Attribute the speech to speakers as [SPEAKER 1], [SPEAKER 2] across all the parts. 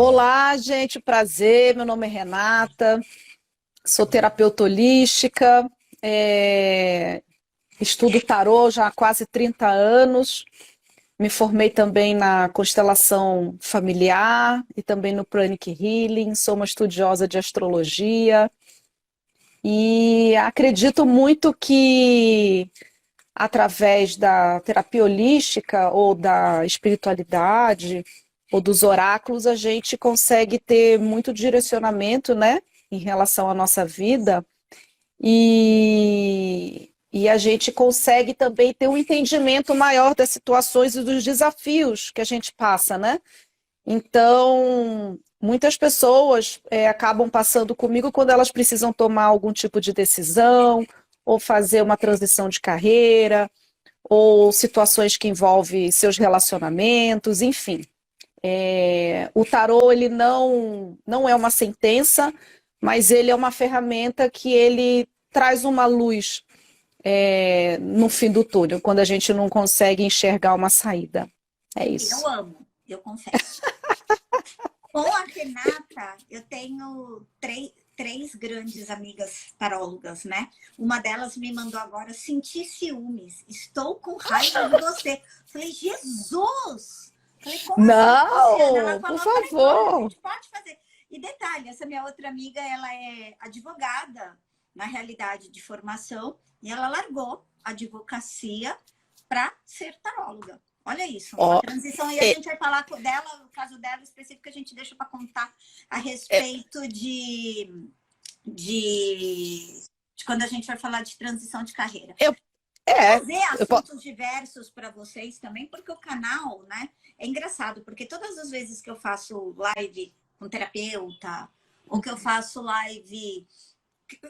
[SPEAKER 1] Olá, gente, prazer. Meu nome é Renata, sou terapeuta holística, é, estudo tarô já há quase 30 anos. Me formei também na constelação familiar e também no Pranic Healing. Sou uma estudiosa de astrologia e acredito muito que através da terapia holística ou da espiritualidade ou dos oráculos, a gente consegue ter muito direcionamento, né, em relação à nossa vida e a gente consegue também ter um entendimento maior das situações e dos desafios que a gente passa, né? Então, muitas pessoas acabam passando comigo quando elas precisam tomar algum tipo de decisão ou fazer uma transição de carreira ou situações que envolvem seus relacionamentos, enfim. O tarô ele não é uma sentença, mas ele é uma ferramenta que ele traz uma luz no fim do túnel, quando a gente não consegue enxergar uma saída. É
[SPEAKER 2] Eu
[SPEAKER 1] isso.
[SPEAKER 2] amo, eu confesso. Com a Renata, eu tenho três grandes amigas tarólogas, né? Uma delas me mandou agora sentir ciúmes. Estou com raiva de você. Falei, Jesus! Falei, como assim, Luciana? Ela
[SPEAKER 1] Não, por
[SPEAKER 2] falou, falei, olha, a
[SPEAKER 1] favor.
[SPEAKER 2] gente pode fazer. E detalhe, essa minha outra amiga, ela é advogada, na realidade, de formação, e ela largou a advocacia para ser taróloga. Olha isso, uma
[SPEAKER 1] Ó,
[SPEAKER 2] transição. E a
[SPEAKER 1] é,
[SPEAKER 2] gente vai falar dela, o caso dela específico, a gente deixa para contar a
[SPEAKER 1] é,
[SPEAKER 2] respeito de, de quando a gente vai falar de transição de carreira.
[SPEAKER 1] eu,
[SPEAKER 2] Vou
[SPEAKER 1] é,
[SPEAKER 2] trazer
[SPEAKER 1] eu, po-
[SPEAKER 2] assuntos diversos para vocês também, porque o canal, né, é engraçado, porque todas as vezes que eu faço live com terapeuta, ou que eu faço live.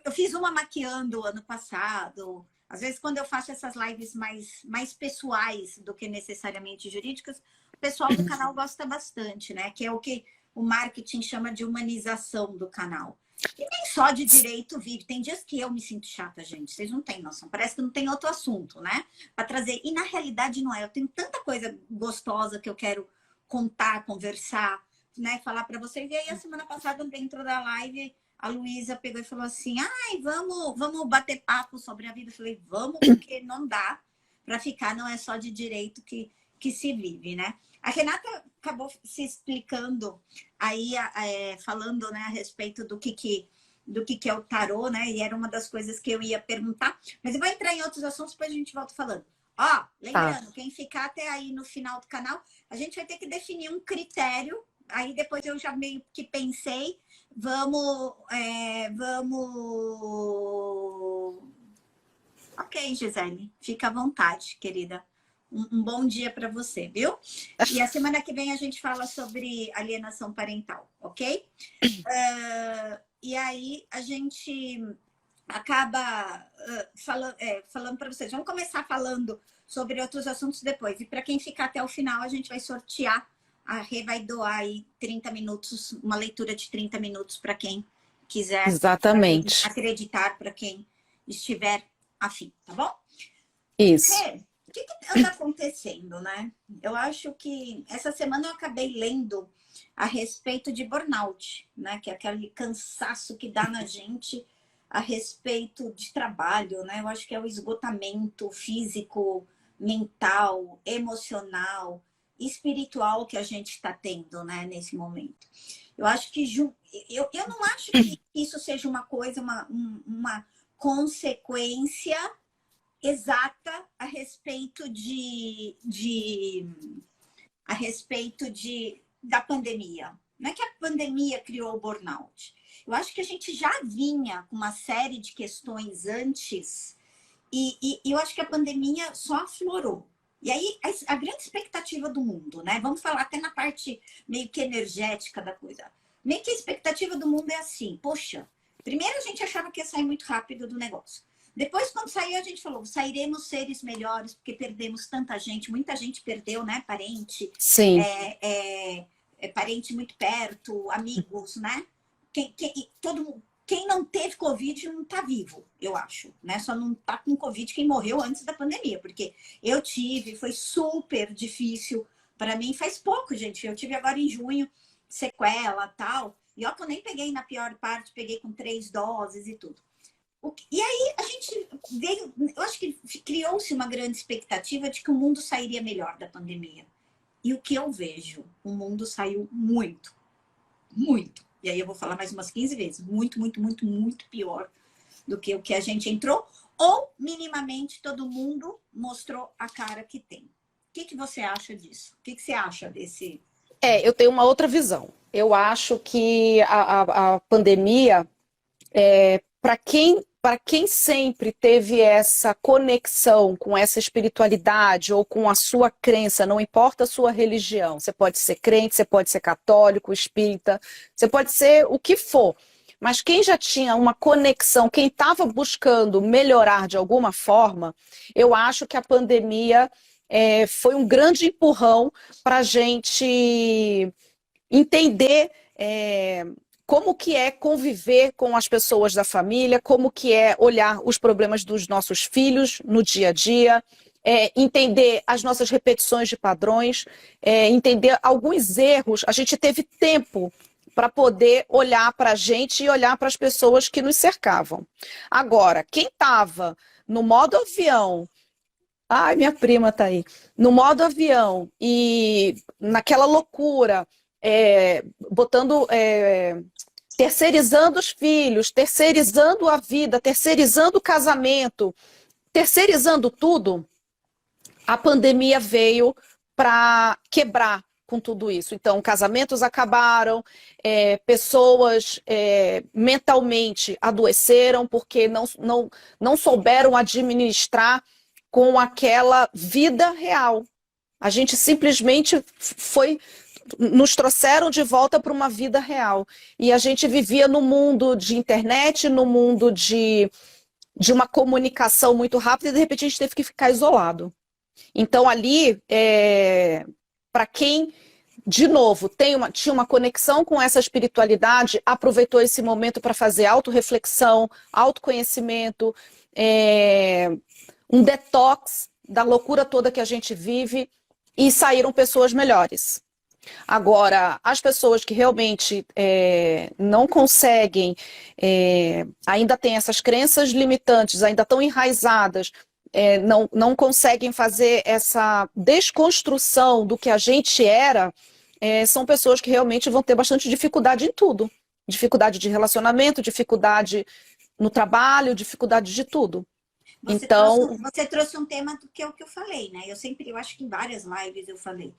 [SPEAKER 2] Eu fiz uma maquiando ano passado. Às vezes, quando eu faço essas lives mais pessoais do que necessariamente jurídicas, o pessoal do canal gosta bastante, né? Que é o que o marketing chama de humanização do canal. E nem só de direito vive. Tem dias que eu me sinto chata, gente. Vocês não têm noção. Parece que não tem outro assunto, né? Para trazer. E na realidade não é. Eu tenho tanta coisa gostosa que eu quero contar, conversar, né? Falar para vocês. E aí, a semana passada, dentro da live, a Luísa pegou e falou assim: ai, vamos bater papo sobre a vida. Eu falei, vamos, porque não dá para ficar, não é só de direito que se vive, né? A Renata acabou se explicando aí, falando, né, a respeito do que é o tarô, né? E era uma das coisas que eu ia perguntar. Mas eu vou entrar em outros assuntos, depois a gente volta falando. Ó,
[SPEAKER 1] tá.
[SPEAKER 2] lembrando, quem ficar até aí no final do canal, a gente vai ter que definir um critério. Aí depois eu já meio que pensei, vamos. Ok, Gisele, fica à vontade, querida. Um bom dia para você, viu? E a semana que vem a gente fala sobre alienação parental, ok? E aí a gente acaba falando para vocês. Vamos começar falando sobre outros assuntos depois. E para quem ficar até o final, a gente vai sortear. A Rê vai doar aí 30 minutos, uma leitura de 30 minutos para quem quiser
[SPEAKER 1] Exatamente.
[SPEAKER 2] acreditar, para quem estiver afim, tá bom?
[SPEAKER 1] Isso.
[SPEAKER 2] Rê, o que anda acontecendo, né? Eu acho que essa semana eu acabei lendo a respeito de burnout, né? Que é aquele cansaço que dá na gente a respeito de trabalho, né? Eu acho que é o esgotamento físico, mental, emocional, espiritual que a gente está tendo, né? Nesse momento. Eu acho que eu não acho que isso seja uma coisa, uma consequência exata a respeito da pandemia. Não é que a pandemia criou o burnout. Eu acho que a gente já vinha com uma série de questões antes e eu acho que a pandemia só aflorou. E aí, a grande expectativa do mundo, né? Vamos falar até na parte meio que energética da coisa. Meio que a expectativa do mundo é assim, poxa, primeiro a gente achava que ia sair muito rápido do negócio. Depois, quando saiu, a gente falou, sairemos seres melhores, porque perdemos tanta gente, muita gente perdeu, né? Parente,
[SPEAKER 1] Sim,
[SPEAKER 2] parente muito perto, amigos, né? Quem não teve Covid não está vivo, eu acho, né? Só não está com Covid quem morreu antes da pandemia, porque eu tive, foi super difícil para mim, faz pouco, gente. Eu tive agora em junho, sequela tal. E ó, que eu nem peguei na pior parte, peguei com 3 doses e tudo. E aí a gente veio, eu acho que criou-se uma grande expectativa de que o mundo sairia melhor da pandemia. E o que eu vejo, o mundo saiu muito, muito. E aí eu vou falar mais umas 15 vezes, muito, muito, muito, muito pior do que o que a gente entrou, ou minimamente todo mundo mostrou a cara que tem. O que você acha disso? O que você acha desse...
[SPEAKER 1] Eu tenho uma outra visão. Eu acho que a pandemia, para quem sempre teve essa conexão com essa espiritualidade ou com a sua crença, não importa a sua religião, você pode ser crente, você pode ser católico, espírita, você pode ser o que for, mas quem já tinha uma conexão, quem estava buscando melhorar de alguma forma, eu acho que a pandemia foi um grande empurrão para a gente entender como que é conviver com as pessoas da família, como que é olhar os problemas dos nossos filhos no dia a dia, entender as nossas repetições de padrões, entender alguns erros. A gente teve tempo para poder olhar para a gente e olhar para as pessoas que nos cercavam. Agora, quem estava no modo avião, ai, minha prima tá aí, no modo avião e naquela loucura, botando, terceirizando os filhos, terceirizando a vida, terceirizando o casamento, terceirizando tudo, a pandemia veio para quebrar com tudo isso. Então, casamentos acabaram, pessoas mentalmente adoeceram porque não souberam administrar com aquela vida real. A gente simplesmente nos trouxeram de volta para uma vida real. E a gente vivia no mundo de internet, no mundo de uma comunicação muito rápida, e de repente a gente teve que ficar isolado. Então ali, para quem, de novo, tinha uma conexão com essa espiritualidade, aproveitou esse momento para fazer autorreflexão, autoconhecimento, um detox da loucura toda que a gente vive, e saíram pessoas melhores. Agora, as pessoas que realmente não conseguem, ainda têm essas crenças limitantes, ainda estão enraizadas, não conseguem fazer essa desconstrução do que a gente era, são pessoas que realmente vão ter bastante dificuldade em tudo. Dificuldade de relacionamento, dificuldade no trabalho, dificuldade de tudo.
[SPEAKER 2] Você trouxe um tema que é o que eu falei, né? Eu acho que em várias lives eu falei,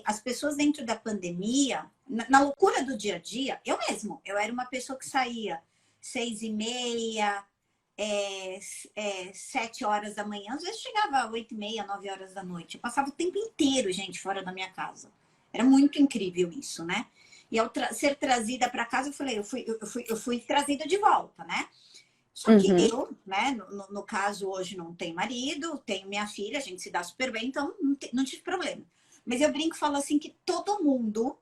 [SPEAKER 2] as pessoas dentro da pandemia, na loucura do dia a dia, eu era uma pessoa que saía 6h30, 7 horas da manhã, às vezes chegava 8h30, 9 horas da noite. Eu passava o tempo inteiro, gente, fora da minha casa. Era muito incrível isso, né? E ao ser trazida para casa, eu falei, eu fui trazida de volta, né? Só que eu, né, no caso, hoje não tenho marido, tenho minha filha, a gente se dá super bem, então não tive problema. Mas eu brinco e falo assim que todo mundo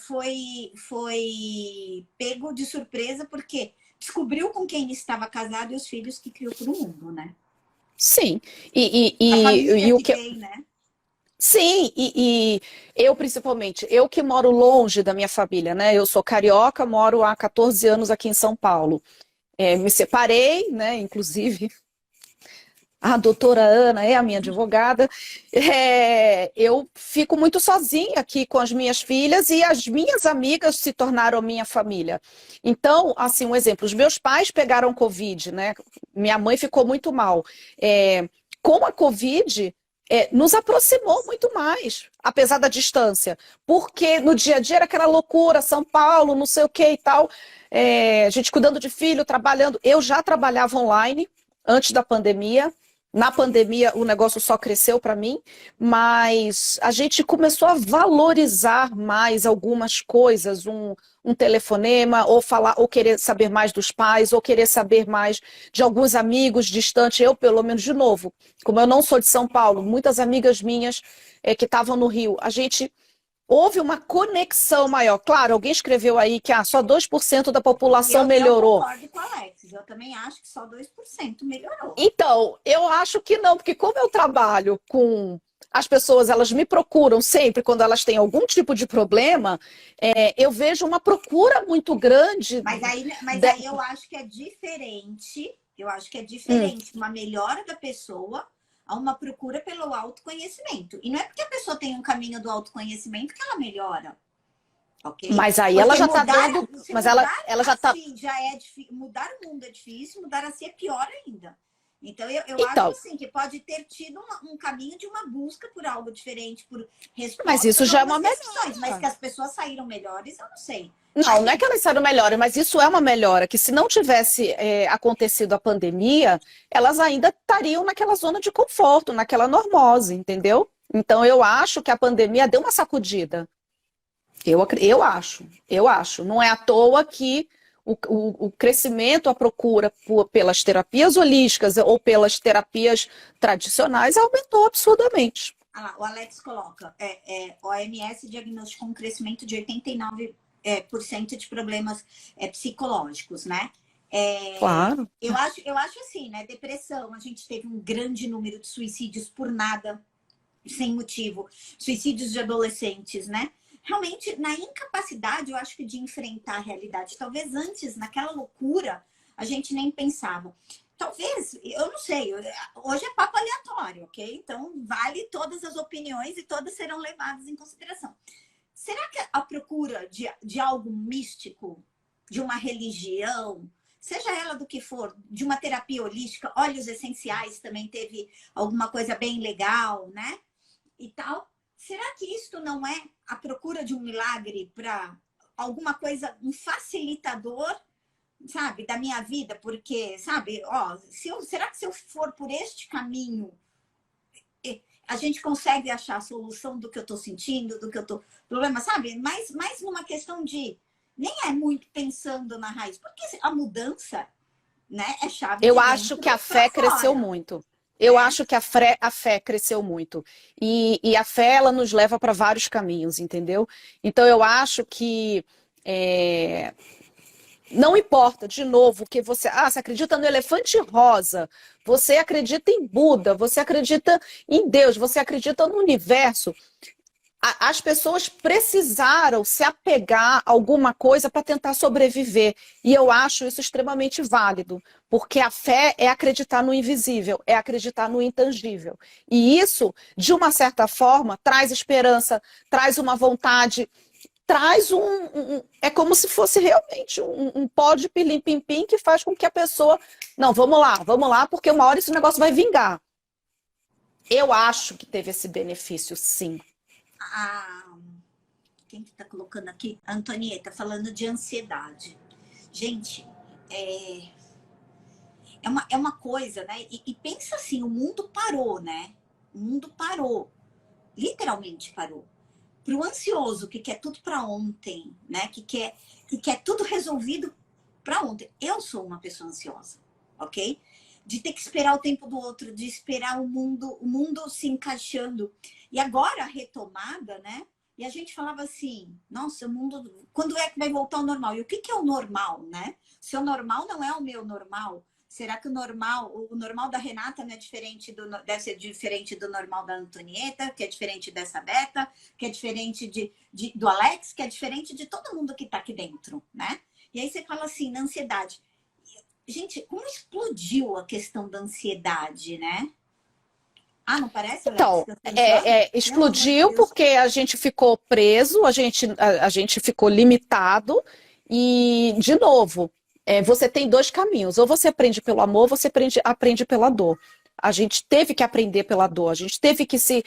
[SPEAKER 2] foi pego de surpresa porque descobriu com quem estava casado e os filhos que criou para o mundo, né?
[SPEAKER 1] Sim.
[SPEAKER 2] A família
[SPEAKER 1] o
[SPEAKER 2] que tem, né?
[SPEAKER 1] Sim, e eu principalmente, eu que moro longe da minha família, né? Eu sou carioca, moro há 14 anos aqui em São Paulo. Me separei, né? Inclusive, a doutora Ana é a minha advogada. Eu fico muito sozinha aqui com as minhas filhas e as minhas amigas se tornaram minha família. Então, assim, um exemplo, os meus pais pegaram Covid, né? Minha mãe ficou muito mal. Com a Covid, nos aproximou muito mais, apesar da distância. Porque no dia a dia era aquela loucura, São Paulo, não sei o que e tal. A gente cuidando de filho, trabalhando. Eu já trabalhava online antes da pandemia. Na pandemia, o negócio só cresceu para mim, mas a gente começou a valorizar mais algumas coisas, um telefonema, ou falar, ou querer saber mais dos pais, ou querer saber mais de alguns amigos distantes. Eu, pelo menos, de novo, como eu não sou de São Paulo, muitas amigas minhas que estavam no Rio, houve uma conexão maior. Claro, alguém escreveu aí que só 2% da população melhorou.
[SPEAKER 2] Eu concordo com o Alex. Eu também acho que só 2% melhorou.
[SPEAKER 1] Então, eu acho que não, porque como eu trabalho com as pessoas elas me procuram sempre quando elas têm algum tipo de problema, eu vejo uma procura muito grande.
[SPEAKER 2] Mas aí eu acho que é diferente. Eu acho que é diferente uma melhora da pessoa a uma procura pelo autoconhecimento. E não é porque a pessoa tem um caminho do autoconhecimento que ela melhora. Ok?
[SPEAKER 1] Mas aí
[SPEAKER 2] Porque
[SPEAKER 1] ela já está dando. Mas ela já está.
[SPEAKER 2] Assim, já é difícil. Mudar o mundo é difícil, mudar assim é pior ainda. Então, eu
[SPEAKER 1] Então,
[SPEAKER 2] acho assim que pode ter tido um caminho de uma busca por algo diferente, por
[SPEAKER 1] mas
[SPEAKER 2] respostas
[SPEAKER 1] isso
[SPEAKER 2] a
[SPEAKER 1] já é uma
[SPEAKER 2] algumas questões, mas
[SPEAKER 1] melhora.
[SPEAKER 2] que as pessoas saíram melhores, eu não sei.
[SPEAKER 1] Não, não é que elas saíram melhores, mas isso é uma melhora, que se não tivesse acontecido a pandemia, elas ainda estariam naquela zona de conforto, naquela normose, entendeu? Então eu acho que a pandemia deu uma sacudida. Eu acho. Não é à toa que o crescimento, a procura pelas terapias holísticas ou pelas terapias tradicionais aumentou absurdamente.
[SPEAKER 2] Ah lá, o Alex coloca, o OMS diagnosticou um crescimento de 89% de problemas psicológicos, né?
[SPEAKER 1] Claro.
[SPEAKER 2] Eu acho assim, né? Depressão, a gente teve um grande número de suicídios por nada, sem motivo, suicídios de adolescentes, né? Realmente, na incapacidade, eu acho que de enfrentar a realidade. Talvez antes, naquela loucura, a gente nem pensava. Talvez, eu não sei, hoje é papo aleatório, ok? Então, vale todas as opiniões e todas serão levadas em consideração. Será que a procura de algo místico, de uma religião, seja ela do que for, de uma terapia holística, óleos essenciais também teve alguma coisa bem legal, né? E tal. Será que isto não é a procura de um milagre para alguma coisa, um facilitador, sabe, da minha vida? Porque, sabe, ó, será que se eu for por este caminho, a gente consegue achar a solução do que eu estou sentindo, do que eu estou... Problema, sabe? Mais numa questão de... Nem é muito pensando na raiz, porque a mudança, né, é chave
[SPEAKER 1] Eu
[SPEAKER 2] de
[SPEAKER 1] acho
[SPEAKER 2] dentro
[SPEAKER 1] que a
[SPEAKER 2] para
[SPEAKER 1] fé cresceu
[SPEAKER 2] fora.
[SPEAKER 1] muito. Eu acho que a fé cresceu muito. E a fé, ela nos leva para vários caminhos, entendeu? Então, eu acho que não importa, de novo, que você acredita no elefante rosa, você acredita em Buda, você acredita em Deus, você acredita no universo. As pessoas precisaram se apegar a alguma coisa para tentar sobreviver. E eu acho isso extremamente válido, porque a fé é acreditar no invisível, é acreditar no intangível. E isso, de uma certa forma, traz esperança, traz uma vontade, traz é como se fosse realmente um pó de pilim-pim-pim que faz com que a pessoa... Não, vamos lá, porque uma hora esse negócio vai vingar. Eu acho que teve esse benefício, sim.
[SPEAKER 2] Quem que tá colocando aqui? A Antonieta, falando de ansiedade. Gente, é uma coisa, né? E pensa assim, o mundo parou, né? O mundo parou. Literalmente parou. Para o ansioso, que quer tudo para ontem, né? Que quer tudo resolvido para ontem. Eu sou uma pessoa ansiosa, ok? De ter que esperar o tempo do outro, de esperar o mundo se encaixando. E agora a retomada, né? E a gente falava assim, nossa, o mundo, quando é que vai voltar ao normal? E o que é o normal, né? Se o normal não é o meu normal, será que o normal da Renata não é diferente deve ser diferente do normal da Antonieta, que é diferente dessa Beta, que é diferente do Alex, que é diferente de todo mundo que está aqui dentro, né? E aí você fala assim, na ansiedade. Gente, como explodiu a questão da ansiedade, né? Não parece, Alex?
[SPEAKER 1] Então, explodiu
[SPEAKER 2] De
[SPEAKER 1] porque a gente ficou preso, a gente ficou limitado e, de novo, você tem dois caminhos. Ou você aprende pelo amor, ou você aprende pela dor. A gente teve que aprender pela dor, a gente teve que se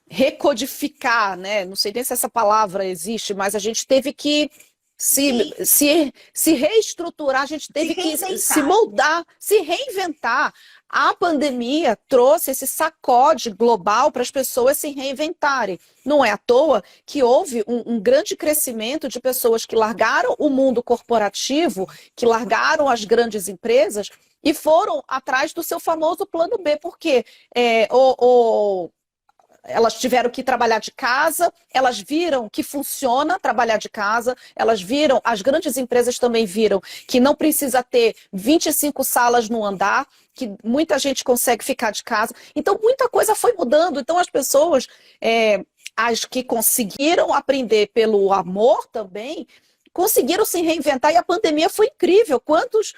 [SPEAKER 1] recodificar, né? Não sei nem se essa palavra existe, mas a gente teve que se reestruturar, a gente teve que se moldar, se reinventar. A pandemia trouxe esse sacode global para as pessoas se reinventarem. Não é à toa que houve um grande crescimento de pessoas que largaram o mundo corporativo, que largaram as grandes empresas e foram atrás do seu famoso plano B, porque elas tiveram que trabalhar de casa, elas viram que funciona trabalhar de casa, elas viram, as grandes empresas também viram que não precisa ter 25 salas no andar, que muita gente consegue ficar de casa. Então, muita coisa foi mudando. Então, as pessoas, as que conseguiram aprender pelo amor também, conseguiram se reinventar e a pandemia foi incrível. Quantos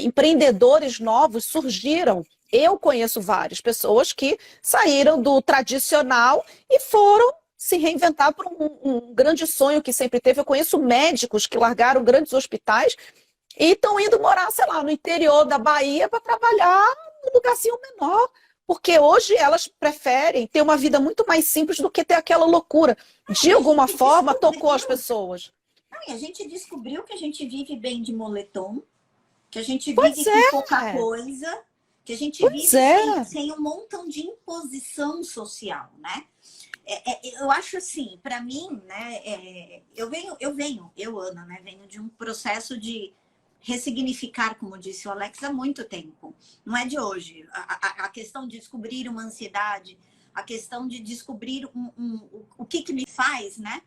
[SPEAKER 1] empreendedores novos surgiram? Eu conheço várias pessoas que saíram do tradicional e foram se reinventar para um grande sonho que sempre teve. Eu conheço médicos que largaram grandes hospitais e estão indo morar, sei lá, no interior da Bahia para trabalhar num lugarzinho menor. Porque hoje elas preferem ter uma vida muito mais simples do que ter aquela loucura. De alguma forma, tocou as pessoas.
[SPEAKER 2] Não, e a gente descobriu que a gente vive bem de moletom, que a gente vive
[SPEAKER 1] Pois
[SPEAKER 2] com
[SPEAKER 1] é,
[SPEAKER 2] pouca coisa, que a gente
[SPEAKER 1] pois
[SPEAKER 2] vive
[SPEAKER 1] é.
[SPEAKER 2] sem um montão de imposição social, né? Eu acho assim, para mim, né? Eu, Ana, né? Venho de um processo de ressignificar, como disse o Alex, há muito tempo. Não é de hoje. A questão de descobrir uma ansiedade, a questão de descobrir o que me faz, né?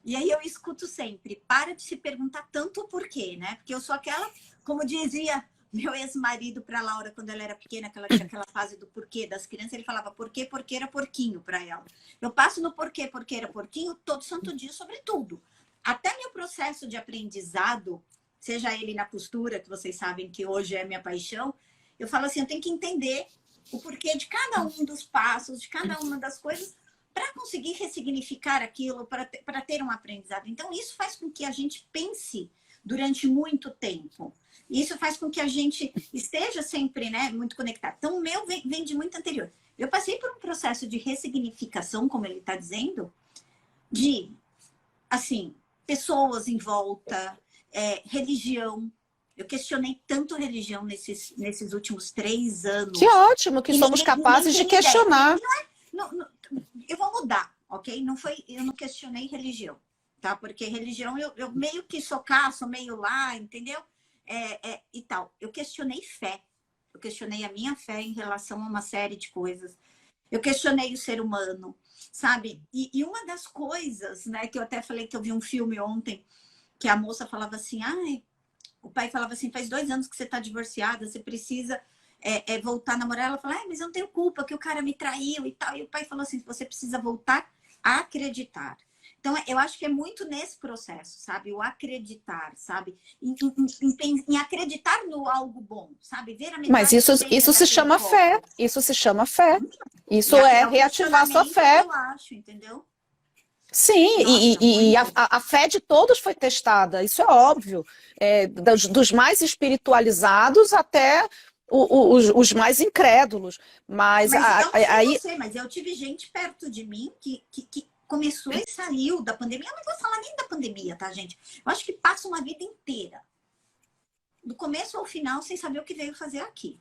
[SPEAKER 2] E aí eu escuto sempre, para de se perguntar tanto o porquê, né? Porque eu sou aquela, como dizia meu ex-marido para Laura quando ela era pequena, que ela tinha aquela fase do porquê das crianças, ele falava porquê, porque era porquinho para ela. Eu passo no porquê, porque era porquinho, todo santo dia sobre tudo. Até meu processo de aprendizado, seja ele na costura, que vocês sabem que hoje é minha paixão, eu falo assim, eu tenho que entender o porquê de cada um dos passos, de cada uma das coisas, para conseguir ressignificar aquilo, para ter um aprendizado. Então, isso faz com que a gente pense durante muito tempo. Isso faz com que a gente esteja sempre, né, muito conectado. Então, o meu vem de muito anterior. Eu passei por um processo de ressignificação, como ele está dizendo, de, assim, pessoas em volta, religião. Eu questionei tanto religião nesses últimos 3 anos.
[SPEAKER 1] Que ótimo que somos capazes de questionar.
[SPEAKER 2] Eu vou mudar, ok? Eu não questionei religião, tá? Porque religião eu meio que sou meio lá, entendeu? E tal. Eu questionei fé. Eu questionei a minha fé em relação a uma série de coisas. Eu questionei o ser humano, sabe? E uma das coisas, né, que eu até falei que eu vi um filme ontem, que a moça falava assim, o pai falava assim, faz 2 anos que você tá divorciada, você precisa voltar a namorar. Ela falou, mas eu não tenho culpa, que o cara me traiu e tal. E o pai falou assim, você precisa voltar a acreditar. Então, eu acho que é muito nesse processo, sabe? O acreditar, sabe? Em acreditar no algo bom, sabe? Ver a
[SPEAKER 1] Mas
[SPEAKER 2] metade cheia
[SPEAKER 1] isso se
[SPEAKER 2] daquele
[SPEAKER 1] chama fé.
[SPEAKER 2] copo.
[SPEAKER 1] Isso se chama fé. Isso
[SPEAKER 2] É
[SPEAKER 1] é
[SPEAKER 2] o
[SPEAKER 1] reativar a sua
[SPEAKER 2] questionamento que
[SPEAKER 1] fé.
[SPEAKER 2] eu acho, entendeu?
[SPEAKER 1] Sim,
[SPEAKER 2] Nossa,
[SPEAKER 1] e
[SPEAKER 2] muito.
[SPEAKER 1] a fé de todos foi testada, isso é óbvio. Dos mais espiritualizados até os mais incrédulos. Mas
[SPEAKER 2] Mas eu não sei
[SPEAKER 1] aí.
[SPEAKER 2] você, mas eu tive gente perto de mim que começou e saiu da pandemia. Eu não vou falar nem da pandemia, tá, gente? Eu acho que passa uma vida inteira, do começo ao final, sem saber o que veio fazer aqui.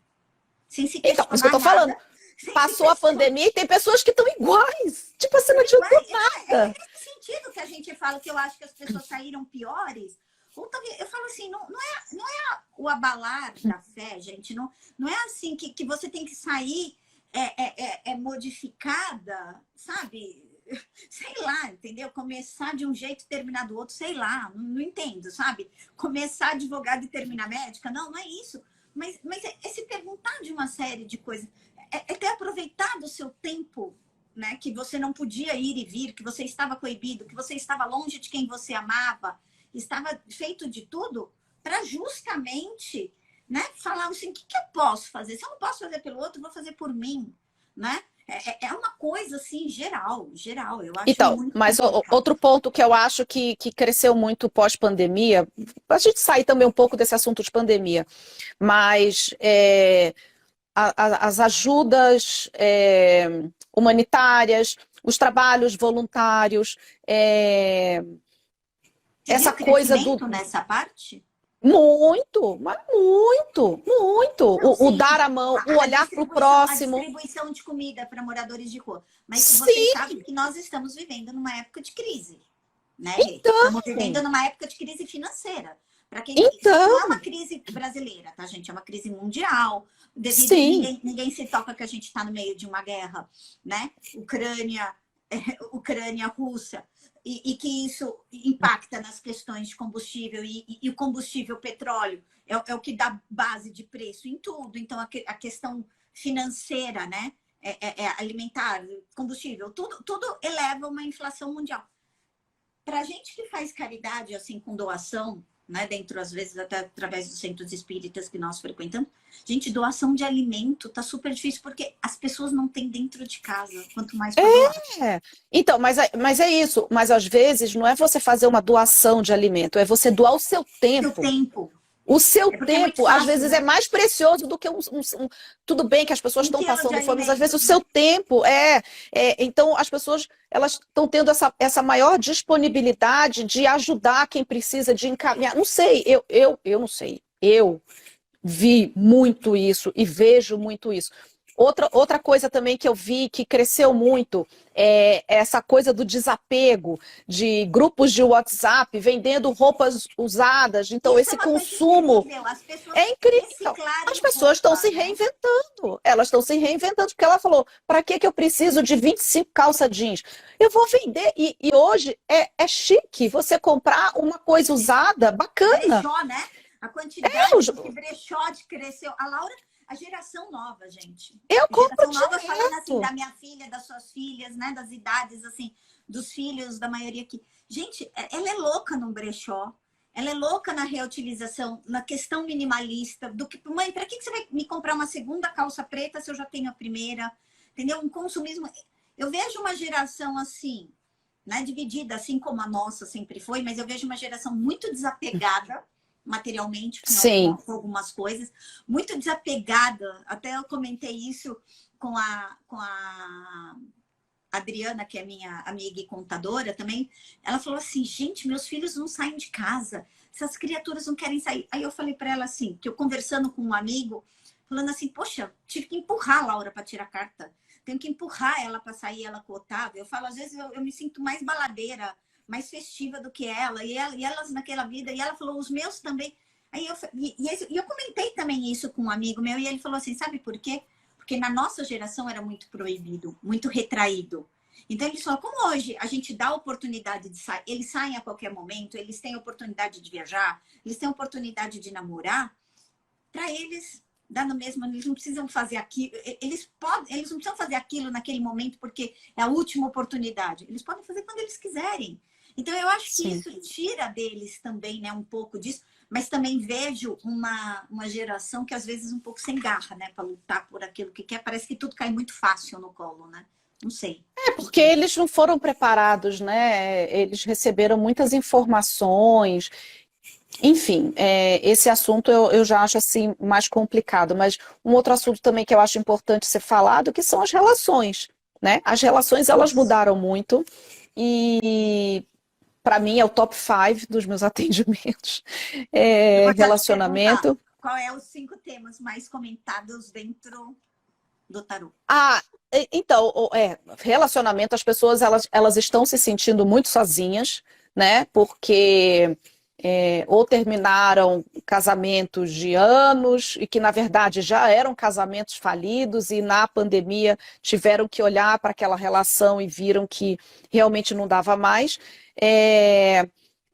[SPEAKER 2] Sem se
[SPEAKER 1] Então, isso que eu
[SPEAKER 2] questionar
[SPEAKER 1] tô falando.
[SPEAKER 2] nada. Sem se
[SPEAKER 1] Passou a
[SPEAKER 2] questionar.
[SPEAKER 1] pandemia e tem pessoas que estão iguais. Tipo assim, não adiantou
[SPEAKER 2] É
[SPEAKER 1] nada.
[SPEAKER 2] nesse sentido que a gente fala que eu acho que as pessoas saíram piores. Ou talvez, eu falo assim, não é o abalar da fé, gente. Não é assim que você tem que sair modificada, sabe? Sei lá, entendeu? Começar de um jeito e terminar do outro, sei lá, não entendo, sabe? Começar advogado e terminar médica, não é isso. Mas é se perguntar de uma série de coisas. É ter aproveitado o seu tempo, né? Que você não podia ir e vir, que você estava coibido, que você estava longe de quem você amava, estava feito de tudo para justamente, né, falar assim, o que eu posso fazer? Se eu não posso fazer pelo outro, eu vou fazer por mim, né? É uma coisa assim, geral, eu acho
[SPEAKER 1] Então,
[SPEAKER 2] muito
[SPEAKER 1] mas
[SPEAKER 2] complicado.
[SPEAKER 1] outro ponto que eu acho que cresceu muito pós-pandemia, a gente sair também um pouco desse assunto de pandemia, mas as ajudas humanitárias, os trabalhos voluntários,
[SPEAKER 2] Você viu
[SPEAKER 1] essa
[SPEAKER 2] o
[SPEAKER 1] coisa do
[SPEAKER 2] crescimento nessa parte?
[SPEAKER 1] muito, mas muito, muito.
[SPEAKER 2] Não,
[SPEAKER 1] O
[SPEAKER 2] sim,
[SPEAKER 1] dar a mão, o olhar para o
[SPEAKER 2] a
[SPEAKER 1] próximo.
[SPEAKER 2] distribuição de comida para moradores de rua. Mas vocês
[SPEAKER 1] Sim,
[SPEAKER 2] sabem que nós estamos vivendo numa época de crise, né, gente?
[SPEAKER 1] então,
[SPEAKER 2] Estamos vivendo numa época de crise financeira. Para quem só que não é
[SPEAKER 1] então,
[SPEAKER 2] uma crise brasileira, tá, gente? É uma crise mundial. Devido
[SPEAKER 1] sim.
[SPEAKER 2] ninguém se toca que a gente está no meio de uma guerra, né? Ucrânia, Ucrânia, Rússia, e que isso impacta nas questões de combustível, e o combustível petróleo é o que dá base de preço em tudo. Então, a questão financeira, né? Alimentar, combustível, tudo eleva uma inflação mundial. Para a gente que faz caridade, assim, com doação, né, dentro, às vezes, até através dos centros espíritas que nós frequentamos, gente, doação de alimento tá super difícil, porque as pessoas não têm dentro de casa, quanto mais para doar.
[SPEAKER 1] Então, mas é isso. Mas às vezes não é você fazer uma doação de alimento, é você doar o seu
[SPEAKER 2] Seu
[SPEAKER 1] tempo.
[SPEAKER 2] tempo.
[SPEAKER 1] O seu
[SPEAKER 2] porque é muito
[SPEAKER 1] tempo, às
[SPEAKER 2] fácil,
[SPEAKER 1] vezes,
[SPEAKER 2] né?
[SPEAKER 1] é mais precioso do que Tudo bem que as pessoas
[SPEAKER 2] Um
[SPEAKER 1] estão
[SPEAKER 2] quilo de
[SPEAKER 1] passando fome, mas às vezes o
[SPEAKER 2] alimento,
[SPEAKER 1] seu
[SPEAKER 2] né?
[SPEAKER 1] tempo Então, as pessoas elas estão tendo essa maior disponibilidade de ajudar quem precisa, de encaminhar. Não sei, eu não sei. Eu vi muito isso e vejo muito isso. Outra coisa também que eu vi que cresceu muito é essa coisa do desapego, de grupos de WhatsApp vendendo roupas usadas. Então,
[SPEAKER 2] Isso é
[SPEAKER 1] esse
[SPEAKER 2] uma coisa
[SPEAKER 1] consumo
[SPEAKER 2] incrível. As pessoas
[SPEAKER 1] é incrível. As
[SPEAKER 2] reciclarem
[SPEAKER 1] pessoas estão
[SPEAKER 2] roupa,
[SPEAKER 1] se
[SPEAKER 2] né?
[SPEAKER 1] reinventando. Elas estão se reinventando, porque ela falou: para que eu preciso de 25 calça jeans? Eu vou vender. E hoje é chique você comprar uma coisa usada, bacana.
[SPEAKER 2] Brechó, né? A
[SPEAKER 1] Eu,
[SPEAKER 2] quantidade de brechó que cresceu. A Laura, a geração nova, gente.
[SPEAKER 1] eu
[SPEAKER 2] A
[SPEAKER 1] compro
[SPEAKER 2] geração nova falando assim
[SPEAKER 1] direto.
[SPEAKER 2] da minha filha, das suas filhas, né? Das idades, assim, dos filhos, da maioria aqui. Gente, ela é louca no brechó. Ela é louca na reutilização, na questão minimalista. Mãe, para que você vai me comprar uma segunda calça preta se eu já tenho a primeira? Entendeu? Um consumismo. Eu vejo uma geração assim, né, dividida, assim como a nossa sempre foi, mas eu vejo uma geração muito desapegada materialmente
[SPEAKER 1] Sim.
[SPEAKER 2] com algumas coisas, muito desapegada. Até eu comentei isso com a Adriana, que é minha amiga e contadora também. Ela falou assim: gente, meus filhos não saem de casa, essas criaturas não querem sair. Aí eu falei para ela assim, que eu conversando com um amigo, falando assim: poxa, tive que empurrar a Laura para tirar carta, tenho que empurrar ela para sair, ela com o Otávio. Eu falo, às vezes eu me sinto mais baladeira, mais festiva do que ela, e elas naquela vida. E ela falou: os meus também. Aí eu comentei também isso com um amigo meu, e ele falou assim: sabe por quê? Porque na nossa geração era muito proibido, muito retraído. Então, eles falam, como hoje a gente dá a oportunidade de sair, eles saem a qualquer momento, eles têm a oportunidade de viajar, eles têm a oportunidade de namorar, para eles dá no mesmo, eles não precisam fazer aquilo, eles não precisam fazer aquilo naquele momento porque é a última oportunidade. Eles podem fazer quando eles quiserem. Então, eu acho que isso tira deles também, né, um pouco disso, mas também vejo uma geração que às vezes um pouco sem garra, né, para lutar por aquilo que quer. Parece que tudo cai muito fácil no colo, né? Não sei.
[SPEAKER 1] Porque eles não foram preparados, né? Eles receberam muitas informações. Enfim, esse assunto eu já acho assim mais complicado. Mas um outro assunto também que eu acho importante ser falado, que são as relações, né? As relações, elas mudaram muito. E para mim é o top 5 dos meus atendimentos.
[SPEAKER 2] Eu vou já te perguntar,
[SPEAKER 1] Relacionamento.
[SPEAKER 2] qual é os 5 temas mais comentados dentro do tarô?
[SPEAKER 1] Então, relacionamento, as pessoas elas estão se sentindo muito sozinhas, né? Porque ou terminaram casamentos de anos e que, na verdade, já eram casamentos falidos e na pandemia tiveram que olhar para aquela relação e viram que realmente não dava mais.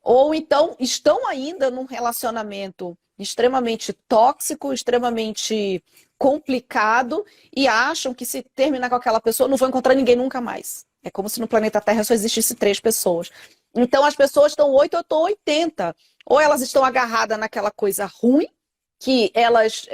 [SPEAKER 1] Ou então estão ainda num relacionamento extremamente tóxico, extremamente complicado e acham que se terminar com aquela pessoa não vão encontrar ninguém nunca mais. É como se no planeta Terra só existisse 3 pessoas. Então as pessoas estão 8 ou 80. Ou elas estão agarradas naquela coisa ruim, que elas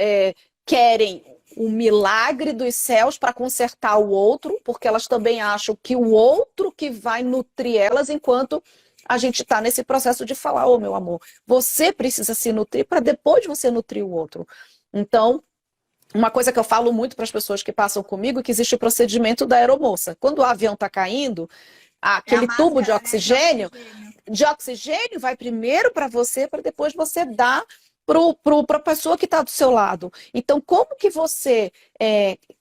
[SPEAKER 1] querem o milagre dos céus para consertar o outro, porque elas também acham que o outro que vai nutrir elas, enquanto a gente está nesse processo de falar: ô meu amor, você precisa se nutrir para depois você nutrir o outro. Então, uma coisa que eu falo muito para as pessoas que passam comigo é que existe o procedimento da aeromoça. Quando o avião está caindo,
[SPEAKER 2] É a
[SPEAKER 1] aquele tubo
[SPEAKER 2] máscara, né,
[SPEAKER 1] de oxigênio vai primeiro para você, para depois você dar para a pessoa que está do seu lado. Então, como que você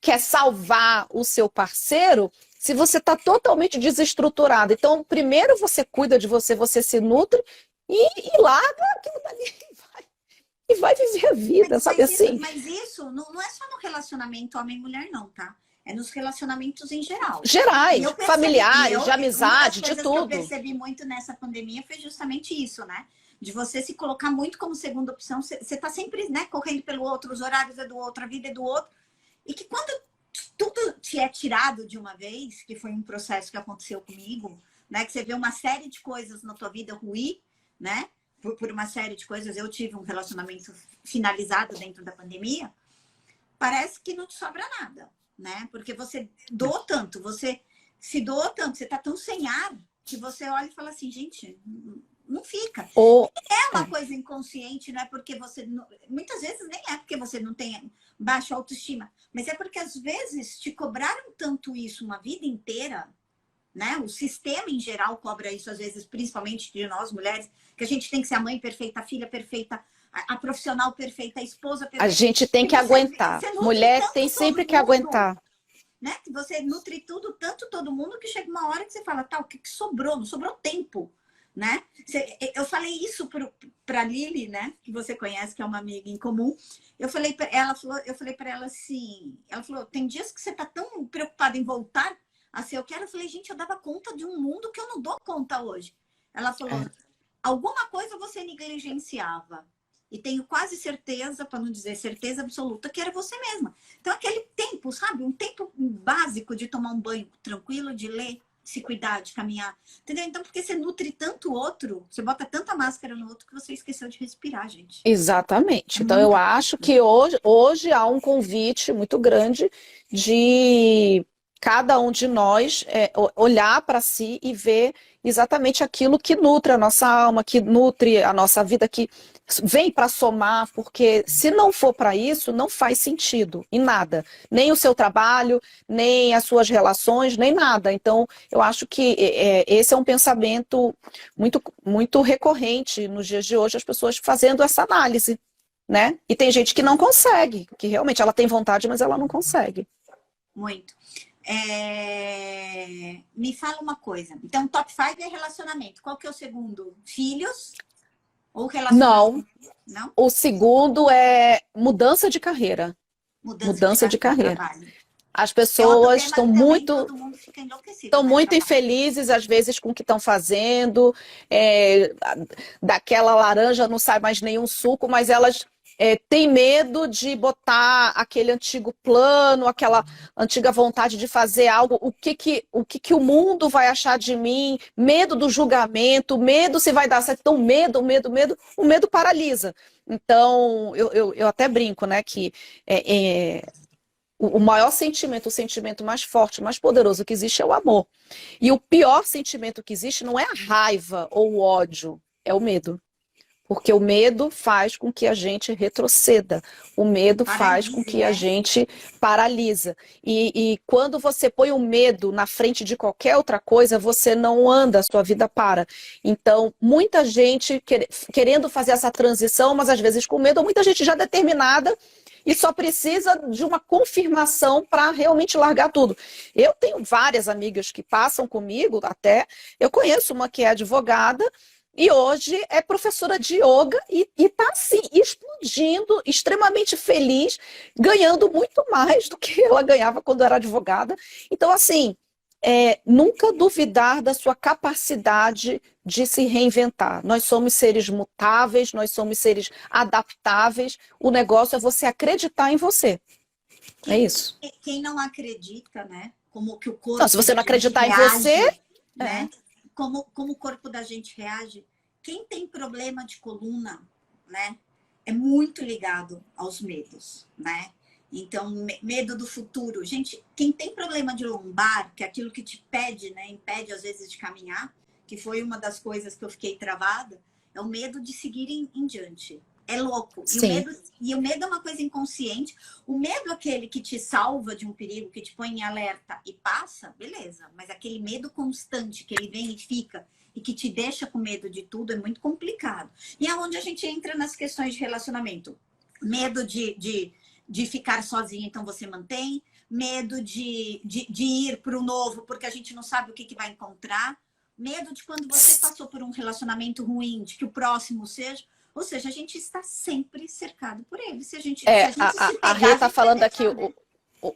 [SPEAKER 1] quer salvar o seu parceiro se você está totalmente desestruturado? Então, primeiro você cuida de você, você se nutre e larga aquilo dali e vai viver a vida, sabe assim?
[SPEAKER 2] Mas isso não é só no relacionamento homem e mulher, não, tá? é nos relacionamentos em geral. E
[SPEAKER 1] Gerais,
[SPEAKER 2] eu percebi,
[SPEAKER 1] familiares, de
[SPEAKER 2] uma das
[SPEAKER 1] amizade, de
[SPEAKER 2] coisas que eu
[SPEAKER 1] tudo.
[SPEAKER 2] percebi muito nessa pandemia foi justamente isso, né? De você se colocar muito como segunda opção. Você está sempre, né, correndo pelo outro, os horários é do outro, a vida é do outro. E que quando tudo te é tirado de uma vez, que foi um processo que aconteceu comigo, né? Que você vê uma série de coisas na tua vida ruir, né? Por uma série de coisas. Eu tive um relacionamento finalizado dentro da pandemia. Parece que não te sobra nada, né? Porque você doou tanto, você se doou tanto, você tá tão sem ar, que você olha e fala assim, gente, não fica.
[SPEAKER 1] Ou,
[SPEAKER 2] É uma coisa inconsciente, não é porque você... Muitas vezes nem é porque você não tem baixa autoestima, mas é porque às vezes te cobraram tanto isso uma vida inteira, né? O sistema em geral cobra isso às vezes, principalmente de nós mulheres, que a gente tem que ser a mãe perfeita, a filha perfeita, a profissional perfeita, a esposa
[SPEAKER 1] a
[SPEAKER 2] perfeita.
[SPEAKER 1] gente tem
[SPEAKER 2] E
[SPEAKER 1] que aguentar.
[SPEAKER 2] você nutre
[SPEAKER 1] Mulher tem
[SPEAKER 2] tanto
[SPEAKER 1] sempre
[SPEAKER 2] todo
[SPEAKER 1] que
[SPEAKER 2] mundo,
[SPEAKER 1] aguentar.
[SPEAKER 2] né? Que você nutre tudo, tanto todo mundo, que chega uma hora que você fala, tá, o que sobrou? Não sobrou tempo, né? Eu falei isso para Lili, né? Que você conhece, que é uma amiga em comum. Eu falei para ela assim, ela falou, tem dias que você tá tão preocupada em voltar a ser eu quero. Eu falei, gente, eu dava conta de um mundo que eu não dou conta hoje. Ela falou, alguma coisa você negligenciava. E tenho quase certeza, para não dizer certeza absoluta, que era você mesma. Então, aquele tempo, sabe? Um tempo básico de tomar um banho tranquilo, de ler, se cuidar, de caminhar. Entendeu? Então, porque você nutre tanto o outro, você bota tanta máscara no outro que você esqueceu de respirar, gente.
[SPEAKER 1] Exatamente.
[SPEAKER 2] É
[SPEAKER 1] Então, eu
[SPEAKER 2] muito
[SPEAKER 1] acho que hoje há um convite muito grande de cada um de nós olhar para si e ver exatamente aquilo que nutre a nossa alma, que nutre a nossa vida, que vem para somar, porque se não for para isso, não faz sentido em nada. Nem o seu trabalho, nem as suas relações, nem nada. Então, eu acho que esse é um pensamento muito, muito recorrente nos dias de hoje, as pessoas fazendo essa análise, né? E tem gente que não consegue, que realmente ela tem vontade, mas ela não consegue.
[SPEAKER 2] muito. Me fala uma coisa. Então, top 5 é relacionamento. Qual que é o segundo? Filhos ou relacionamento?
[SPEAKER 1] Não.
[SPEAKER 2] Não?
[SPEAKER 1] O segundo é mudança de carreira.
[SPEAKER 2] Mudança de carreira, trabalho.
[SPEAKER 1] As
[SPEAKER 2] É outro
[SPEAKER 1] pessoas
[SPEAKER 2] tema que também todo mundo fica enlouquecido,
[SPEAKER 1] estão
[SPEAKER 2] né?
[SPEAKER 1] muito
[SPEAKER 2] Trabalho.
[SPEAKER 1] infelizes, às vezes, com o que estão fazendo. Daquela laranja não sai mais nenhum suco, mas elas têm medo de botar aquele antigo plano, aquela antiga vontade de fazer algo. O que o mundo vai achar de mim? Medo do julgamento, medo se vai dar certo. Então, medo. O medo paralisa. Então, eu até brinco, né, que o maior sentimento, o sentimento mais forte, mais poderoso que existe é o amor. E o pior sentimento que existe não é a raiva ou o ódio, é o medo. Porque o medo faz com que a gente retroceda. O medo faz com que a gente paralisa. E quando você põe o medo na frente de qualquer outra coisa, você não anda, a sua vida para. Então, muita gente querendo fazer essa transição, mas às vezes com medo, ou muita gente já determinada e só precisa de uma confirmação para realmente largar tudo. Eu tenho várias amigas que passam comigo, até. Eu conheço uma que é advogada, e hoje é professora de yoga e está assim, explodindo, extremamente feliz, ganhando muito mais do que ela ganhava quando era advogada. Então, assim, nunca duvidar da sua capacidade de se reinventar. Nós somos seres mutáveis, nós somos seres adaptáveis. O negócio é você acreditar em você. É isso.
[SPEAKER 2] Quem não acredita, né? Como que o corpo
[SPEAKER 1] Não, se você não acreditar em você,
[SPEAKER 2] né? Como o corpo da gente reage. Quem tem problema de coluna, né? É muito ligado aos medos, né? Então, medo do futuro. Gente, quem tem problema de lombar, que é aquilo que te pede, né? Impede às vezes de caminhar, que foi uma das coisas que eu fiquei travada, é o medo de seguir em diante. É louco. E o medo é uma coisa inconsciente. O medo é aquele que te salva de um perigo, que te põe em alerta e passa, beleza. Mas aquele medo constante, que ele vem e fica, e que te deixa com medo de tudo, é muito complicado. E é onde a gente entra nas questões de relacionamento. Medo de ficar sozinha, então você mantém. Medo de ir para o novo, porque a gente não sabe o que vai encontrar. Medo de quando você passou por um relacionamento ruim, de que o próximo seja... Ou seja, a gente está sempre cercado por ele. Se a gente
[SPEAKER 1] a Rê está falando aqui,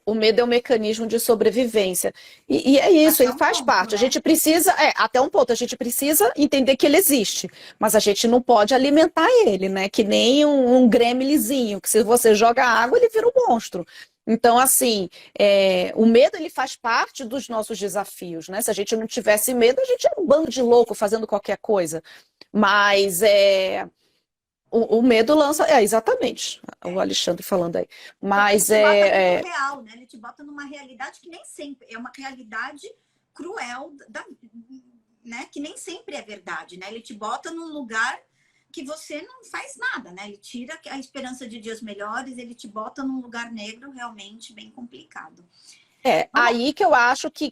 [SPEAKER 1] o medo é um mecanismo de sobrevivência. E é isso,
[SPEAKER 2] Até
[SPEAKER 1] ele
[SPEAKER 2] um
[SPEAKER 1] faz
[SPEAKER 2] ponto,
[SPEAKER 1] parte. A
[SPEAKER 2] né?
[SPEAKER 1] gente precisa, até um ponto, a gente precisa entender que ele existe, mas a gente não pode alimentar ele, né? Que nem um gremlinzinho, que se você joga água, ele vira um monstro. Então, assim, o medo ele faz parte dos nossos desafios, né? Se a gente não tivesse medo, a gente era um bando de louco fazendo qualquer coisa. Mas o medo lança. Exatamente. O
[SPEAKER 2] É.
[SPEAKER 1] Alexandre falando aí.
[SPEAKER 2] Porque ele
[SPEAKER 1] Mas
[SPEAKER 2] te bota muito real, né? Ele te bota numa realidade que nem sempre é uma realidade cruel, né? Que nem sempre é verdade, né? Ele te bota num lugar que você não faz nada, né? Ele tira a esperança de dias melhores, ele te bota num lugar negro realmente bem complicado. Vamos.
[SPEAKER 1] aí que eu acho que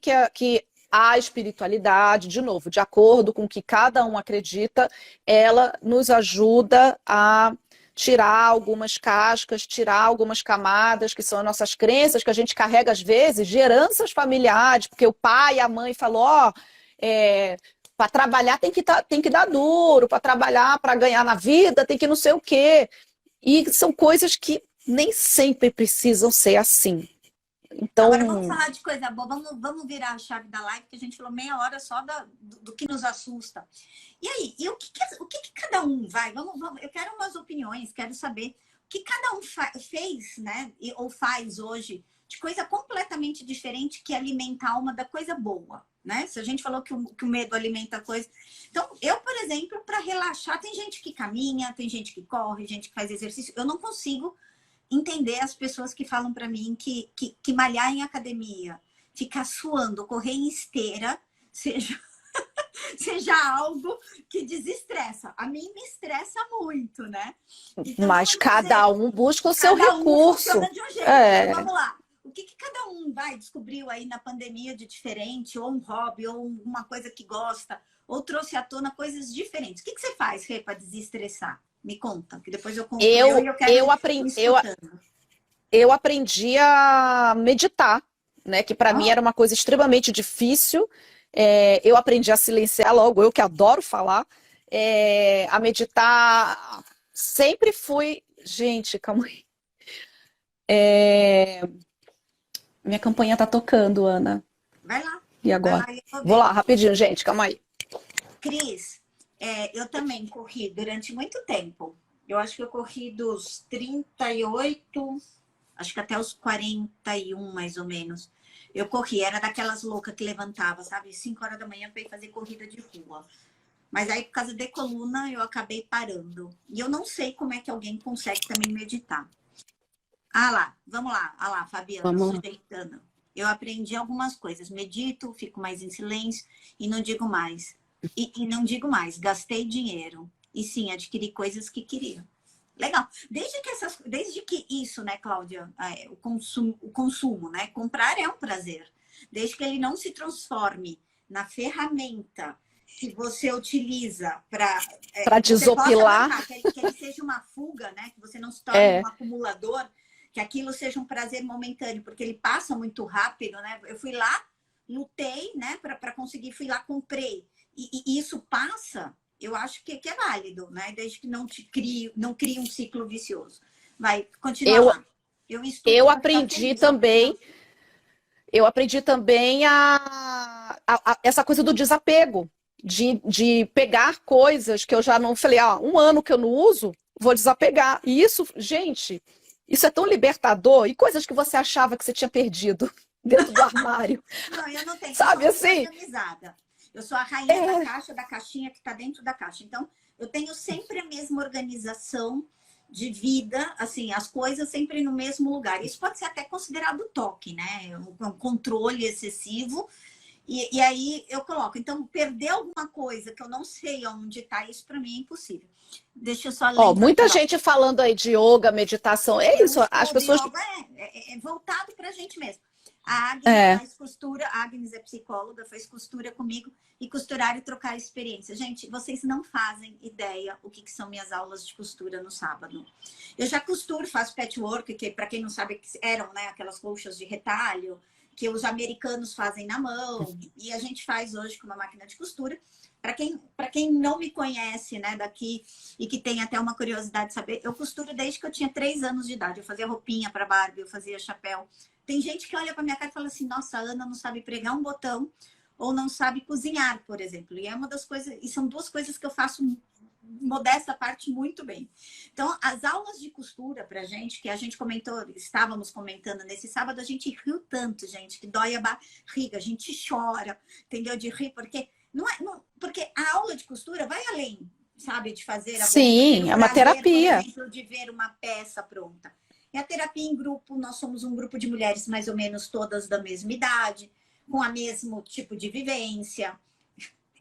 [SPEAKER 1] a espiritualidade, de novo, de acordo com o que cada um acredita, ela nos ajuda a tirar algumas cascas, tirar algumas camadas, que são as nossas crenças, que a gente carrega às vezes, de heranças familiares, porque o pai e a mãe falou, ó, para trabalhar tem que dar duro, para trabalhar, para ganhar na vida, tem que não sei o quê. E são coisas que nem sempre precisam ser assim.
[SPEAKER 2] Agora vamos
[SPEAKER 1] Então,
[SPEAKER 2] falar de coisa boa, vamos virar a chave da live, que a gente falou meia hora só do que nos assusta. E aí, e o que cada um vai? Eu quero umas opiniões, quero saber o que cada um fez, né? Ou faz hoje de coisa completamente diferente que alimenta a alma da coisa boa, né? Se a gente falou que o medo alimenta a coisa. Então, eu, por exemplo, para relaxar, tem gente que caminha, tem gente que corre, gente que faz exercício. Eu não consigo entender as pessoas que falam para mim que malhar em academia, ficar suando, correr em esteira, seja, seja algo que desestressa. A mim me estressa muito, né? Então,
[SPEAKER 1] mas
[SPEAKER 2] vamos dizer,
[SPEAKER 1] cada um busca o seu
[SPEAKER 2] cada um
[SPEAKER 1] recurso.
[SPEAKER 2] funciona de um jeito. Então,
[SPEAKER 1] É,
[SPEAKER 2] vamos lá. O que cada um descobriu aí na pandemia de diferente, ou um hobby, ou uma coisa que gosta, ou trouxe à tona coisas diferentes? O que você faz, Rê, para desestressar? Me conta, que depois eu conto eu e eu quero
[SPEAKER 1] eu,
[SPEAKER 2] ir
[SPEAKER 1] aprendi,
[SPEAKER 2] escutando.
[SPEAKER 1] eu aprendi a meditar, né? Que para mim
[SPEAKER 2] Ah,
[SPEAKER 1] era uma coisa extremamente difícil. Eu aprendi a silenciar logo, eu que adoro falar. A meditar. Sempre fui. Gente, calma aí. Minha campanha tá tocando, Ana. E
[SPEAKER 2] vai
[SPEAKER 1] agora?
[SPEAKER 2] lá, eu vou
[SPEAKER 1] Vou
[SPEAKER 2] ver.
[SPEAKER 1] lá, rapidinho, gente, calma aí.
[SPEAKER 2] Cris, eu também corri durante muito tempo. Eu acho que eu corri dos 38, acho que até os 41, mais ou menos. Eu corri, era daquelas loucas que levantava, sabe? 5 horas da manhã para ir fazer corrida de rua. Mas aí, por causa de coluna, eu acabei parando. E eu não sei como é que alguém consegue também meditar. Ah lá, vamos lá. Ah lá, Fabiana,
[SPEAKER 1] Vamos lá.
[SPEAKER 2] sujeitando. Eu aprendi algumas coisas. Medito, fico mais em silêncio e não digo mais. E não digo mais, gastei dinheiro. E sim, adquiri coisas que queria. Legal. Desde que isso, né, Cláudia, o consumo, né? Comprar é um prazer. Desde que ele não se transforme na ferramenta que você utiliza para
[SPEAKER 1] Para
[SPEAKER 2] que você possa
[SPEAKER 1] desopilar,
[SPEAKER 2] bancar, que ele seja uma fuga, né? Que você não se torne
[SPEAKER 1] é,
[SPEAKER 2] um acumulador, que aquilo seja um prazer momentâneo, porque ele passa muito rápido, né? Eu fui lá, lutei, né, para conseguir, fui lá, comprei. E isso passa, eu acho que é válido, né? Desde que não crie um ciclo vicioso. Vai, continua
[SPEAKER 1] eu,
[SPEAKER 2] lá. Eu estudo
[SPEAKER 1] eu
[SPEAKER 2] para ficar
[SPEAKER 1] aprendi
[SPEAKER 2] feliz, ó.
[SPEAKER 1] também. Eu aprendi também essa coisa do desapego, de pegar coisas que eu já não falei, 1 ano que eu não uso, vou desapegar. E isso, gente, isso é tão libertador. E coisas que você achava que você tinha perdido dentro do armário,
[SPEAKER 2] Não, eu não tenho, eu sou
[SPEAKER 1] sabe
[SPEAKER 2] muito
[SPEAKER 1] assim?
[SPEAKER 2] organizada. Eu sou a rainha
[SPEAKER 1] É,
[SPEAKER 2] da caixinha que está dentro da caixa. Então, eu tenho sempre a mesma organização de vida, assim, as coisas sempre no mesmo lugar. Isso pode ser até considerado toque, né? Um controle excessivo. E aí eu coloco. Então, perder alguma coisa que eu não sei onde está, isso para mim é impossível. Deixa eu só lembrar aqui,
[SPEAKER 1] muita
[SPEAKER 2] ó.
[SPEAKER 1] gente falando aí de yoga, meditação, é
[SPEAKER 2] Eu
[SPEAKER 1] isso, as
[SPEAKER 2] estudo
[SPEAKER 1] pessoas.
[SPEAKER 2] yoga, é voltado para a gente mesmo. A Agnes
[SPEAKER 1] É,
[SPEAKER 2] faz costura, a Agnes é psicóloga, faz costura comigo e costurar e trocar experiência. Gente, vocês não fazem ideia o que são minhas aulas de costura no sábado. Eu já costuro, faço patchwork, que para quem não sabe, eram, né, aquelas colchas de retalho que os americanos fazem na mão e a gente faz hoje com uma máquina de costura. Para quem não me conhece, né, daqui e que tem até uma curiosidade de saber, eu costuro desde que eu tinha 3 anos de idade. Eu fazia roupinha para Barbie, eu fazia chapéu. Tem gente que olha para minha cara e fala assim, nossa, a Ana não sabe pregar um botão ou não sabe cozinhar, por exemplo. E é uma das coisas, e são duas coisas que eu faço modesta parte muito bem. Então, as aulas de costura pra gente, que a gente comentou, estávamos comentando nesse sábado, a gente riu tanto, gente, que dói a barriga, a gente chora, entendeu? De rir, porque porque a aula de costura vai além, sabe, de fazer a você ter
[SPEAKER 1] Sim,
[SPEAKER 2] o
[SPEAKER 1] é uma
[SPEAKER 2] prazer, por
[SPEAKER 1] terapia.
[SPEAKER 2] exemplo, de ver uma peça pronta. E a terapia em grupo, nós somos um grupo de mulheres mais ou menos todas da mesma idade, com o mesmo tipo de vivência,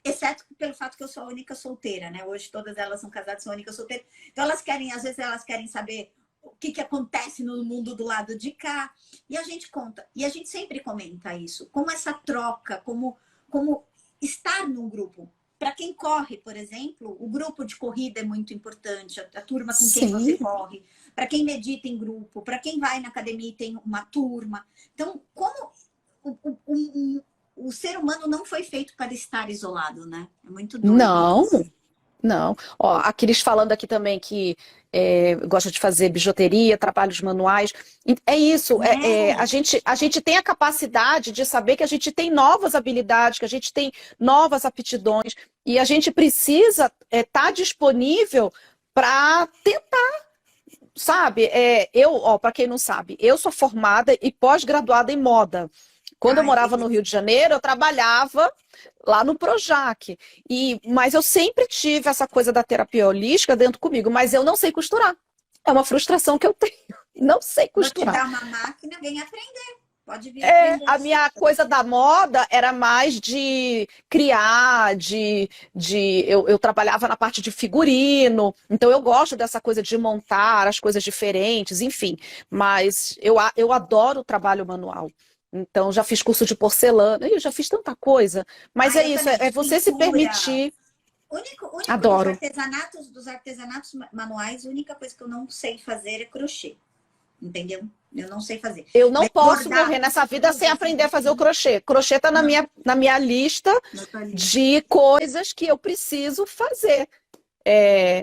[SPEAKER 2] exceto pelo fato que eu sou a única solteira, né? Hoje todas elas são casadas, sou a única solteira. Então elas querem, às vezes elas querem saber o que acontece no mundo do lado de cá. E a gente conta, e a gente sempre comenta isso, como essa troca, como estar num grupo. Para quem corre, por exemplo, o grupo de corrida é muito importante, a turma com quem você
[SPEAKER 1] Sim.
[SPEAKER 2] corre. Para quem medita em grupo, para quem vai na academia e tem uma turma. Então, como o ser humano não foi feito para estar isolado, né? É muito doido
[SPEAKER 1] Não,
[SPEAKER 2] isso.
[SPEAKER 1] não. Ó, a Cris falando aqui também que gosta de fazer bijuteria, trabalhos manuais. É isso,
[SPEAKER 2] É,
[SPEAKER 1] a gente tem a capacidade de saber que a gente tem novas habilidades, que a gente tem novas aptidões, e a gente precisa estar disponível para tentar, sabe? Ó, para quem não sabe, eu sou formada e pós-graduada em moda. Quando eu
[SPEAKER 2] ai,
[SPEAKER 1] morava no
[SPEAKER 2] delícia.
[SPEAKER 1] Rio de Janeiro, eu trabalhava lá no Projac. Mas eu sempre tive essa coisa da terapia holística dentro comigo, mas eu não sei costurar. É uma frustração que eu tenho. Não sei
[SPEAKER 2] Vou te
[SPEAKER 1] costurar.
[SPEAKER 2] dar uma máquina, vem aprender. Pode vir aprender.
[SPEAKER 1] A minha coisa da moda era mais de criar, eu trabalhava na parte de figurino, então eu gosto dessa coisa de montar as coisas diferentes, enfim. Mas eu adoro o trabalho manual. Então, já fiz curso de porcelana, eu já fiz tanta coisa. Mas
[SPEAKER 2] Ah,
[SPEAKER 1] é
[SPEAKER 2] eu
[SPEAKER 1] isso,
[SPEAKER 2] também.
[SPEAKER 1] é você se
[SPEAKER 2] Pintura.
[SPEAKER 1] permitir.
[SPEAKER 2] Único
[SPEAKER 1] Adoro.
[SPEAKER 2] dos artesanatos manuais, a única coisa que eu não sei fazer é crochê. Entendeu? Eu não sei fazer.
[SPEAKER 1] Eu não
[SPEAKER 2] Mas
[SPEAKER 1] posso
[SPEAKER 2] bordar,
[SPEAKER 1] morrer nessa vida sem
[SPEAKER 2] costura,
[SPEAKER 1] aprender a fazer o
[SPEAKER 2] assim,
[SPEAKER 1] crochê. Crochê está
[SPEAKER 2] não,
[SPEAKER 1] na minha lista
[SPEAKER 2] na tua lista.
[SPEAKER 1] de coisas que eu preciso fazer.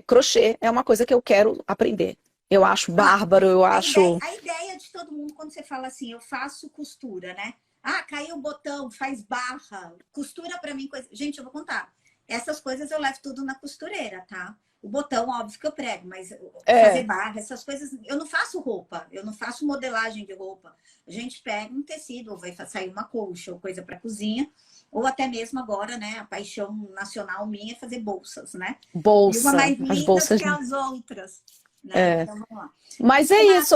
[SPEAKER 1] Crochê é uma coisa que eu quero aprender. Eu acho
[SPEAKER 2] Ah,
[SPEAKER 1] bárbaro, eu acho.
[SPEAKER 2] a ideia de todo mundo, quando você fala assim, eu faço costura, né? Ah, caiu o botão, faz barra, costura pra mim coisa. Gente, eu vou contar. Essas coisas eu levo tudo na costureira, tá? O botão, óbvio que eu prego, mas fazer
[SPEAKER 1] É,
[SPEAKER 2] barra, essas coisas. Eu não faço roupa, eu não faço modelagem de roupa. A gente pega um tecido, ou vai sair uma colcha, ou coisa para cozinha, ou até mesmo agora, né? A paixão nacional minha é fazer bolsas, né? E uma
[SPEAKER 1] bolsa,
[SPEAKER 2] mais
[SPEAKER 1] as
[SPEAKER 2] linda
[SPEAKER 1] bolsas.
[SPEAKER 2] que as outras, né?
[SPEAKER 1] É.
[SPEAKER 2] Então vamos lá.
[SPEAKER 1] Mas é
[SPEAKER 2] Renata,
[SPEAKER 1] isso,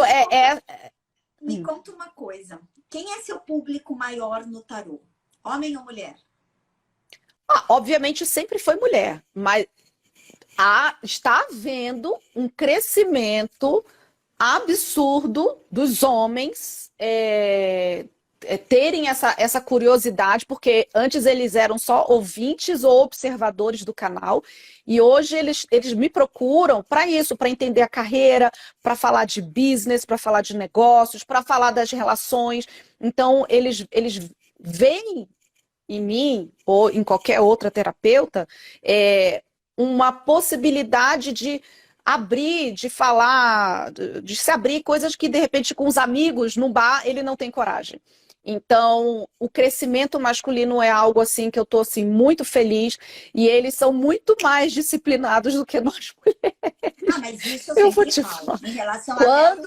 [SPEAKER 2] me conta uma coisa. Quem é seu público maior no tarô? Homem ou mulher?
[SPEAKER 1] obviamente sempre foi mulher, mas está havendo um crescimento absurdo dos homens terem essa curiosidade, porque antes eles eram só ouvintes ou observadores do canal, e hoje eles me procuram para isso, para entender a carreira, para falar de business, para falar de negócios, para falar das relações. Então, eles veem em mim ou em qualquer outra terapeuta uma possibilidade de abrir, de falar, de se abrir coisas que de repente com os amigos num bar ele não tem coragem. Então, o crescimento masculino é algo assim que eu estou assim muito feliz e eles são muito mais disciplinados do que nós
[SPEAKER 2] Ah,
[SPEAKER 1] mulheres.
[SPEAKER 2] mas isso eu
[SPEAKER 1] Eu vou
[SPEAKER 2] sempre
[SPEAKER 1] te
[SPEAKER 2] falo.
[SPEAKER 1] falar.
[SPEAKER 2] Em relação até aos meus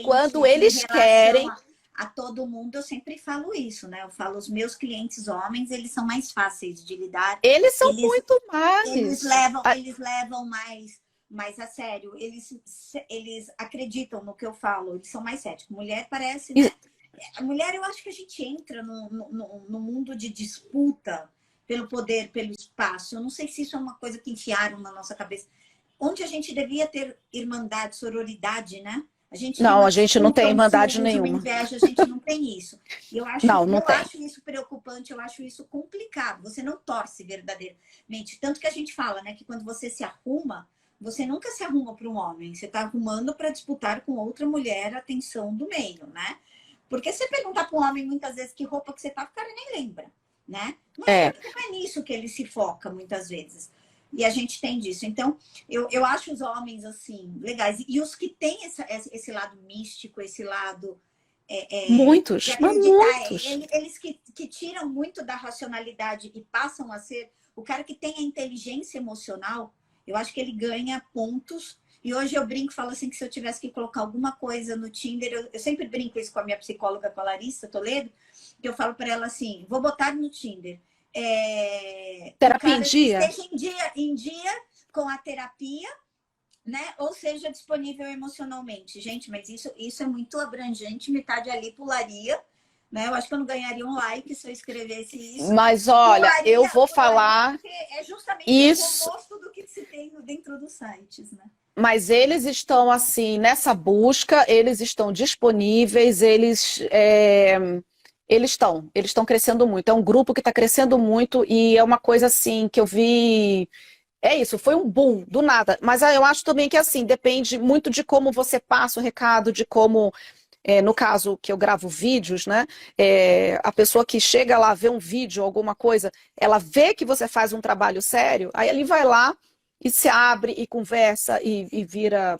[SPEAKER 1] Quando
[SPEAKER 2] clientes, em
[SPEAKER 1] eles
[SPEAKER 2] relação
[SPEAKER 1] querem,
[SPEAKER 2] a todo mundo, eu sempre falo isso, né? Eu falo, os meus clientes homens, eles são mais fáceis de lidar.
[SPEAKER 1] eles são
[SPEAKER 2] Eles,
[SPEAKER 1] muito mais.
[SPEAKER 2] eles levam mais a sério. Eles acreditam no que eu falo. Eles são mais céticos. Mulher parece, né? A mulher, eu acho que a gente entra no mundo de disputa pelo poder, pelo espaço. Eu não sei se isso é uma coisa que enfiaram na nossa cabeça. Onde a gente devia ter irmandade, sororidade, né? A gente tem
[SPEAKER 1] Não,
[SPEAKER 2] uma
[SPEAKER 1] a gente não
[SPEAKER 2] disputa,
[SPEAKER 1] tem
[SPEAKER 2] um
[SPEAKER 1] irmandade
[SPEAKER 2] ciúmes, uma
[SPEAKER 1] nenhuma.
[SPEAKER 2] inveja, a gente não tem isso. E
[SPEAKER 1] Não, não
[SPEAKER 2] eu
[SPEAKER 1] tem.
[SPEAKER 2] acho isso preocupante, eu acho isso complicado. Você não torce verdadeiramente. Tanto que a gente fala, né, que quando você se arruma, você nunca se arruma para um homem. Você está arrumando para disputar com outra mulher a atenção do meio, né? Porque se você perguntar para um homem muitas vezes que roupa que você tá, o cara nem lembra, né? Não
[SPEAKER 1] É,
[SPEAKER 2] é nisso que ele se foca muitas vezes. E a gente tem disso. Então, eu acho os homens, assim, legais. E os que têm esse lado místico, esse lado
[SPEAKER 1] Muitos,
[SPEAKER 2] de
[SPEAKER 1] mas
[SPEAKER 2] acreditar.
[SPEAKER 1] muitos.
[SPEAKER 2] Eles que tiram muito da racionalidade e passam a ser o cara que tem a inteligência emocional, eu acho que ele ganha pontos. E hoje eu brinco, falo assim, que se eu tivesse que colocar alguma coisa no Tinder, eu sempre brinco isso com a minha psicóloga, com a Larissa Toledo, que eu falo para ela assim, vou botar no Tinder. O
[SPEAKER 1] Terapia em
[SPEAKER 2] cara que
[SPEAKER 1] dia?
[SPEAKER 2] esteja em dia com a terapia, né? Ou seja, disponível emocionalmente. Gente, mas isso é muito abrangente, metade ali pularia, né? Eu acho que eu não ganharia um like se eu escrevesse isso.
[SPEAKER 1] Mas olha, eu vou
[SPEAKER 2] Pularia
[SPEAKER 1] falar
[SPEAKER 2] porque é justamente o
[SPEAKER 1] isso,
[SPEAKER 2] oposto do que se tem dentro dos sites, né?
[SPEAKER 1] mas eles estão assim nessa busca, eles estão disponíveis, eles estão crescendo muito. É um grupo que está crescendo muito e é uma coisa assim que eu vi. É isso, foi um boom, do nada. Mas eu acho também que assim, depende muito de como você passa o recado, de como, no caso que eu gravo vídeos, né? A pessoa que chega lá, vê um vídeo, alguma coisa, ela vê que você faz um trabalho sério, aí ele vai lá e se abre e conversa e vira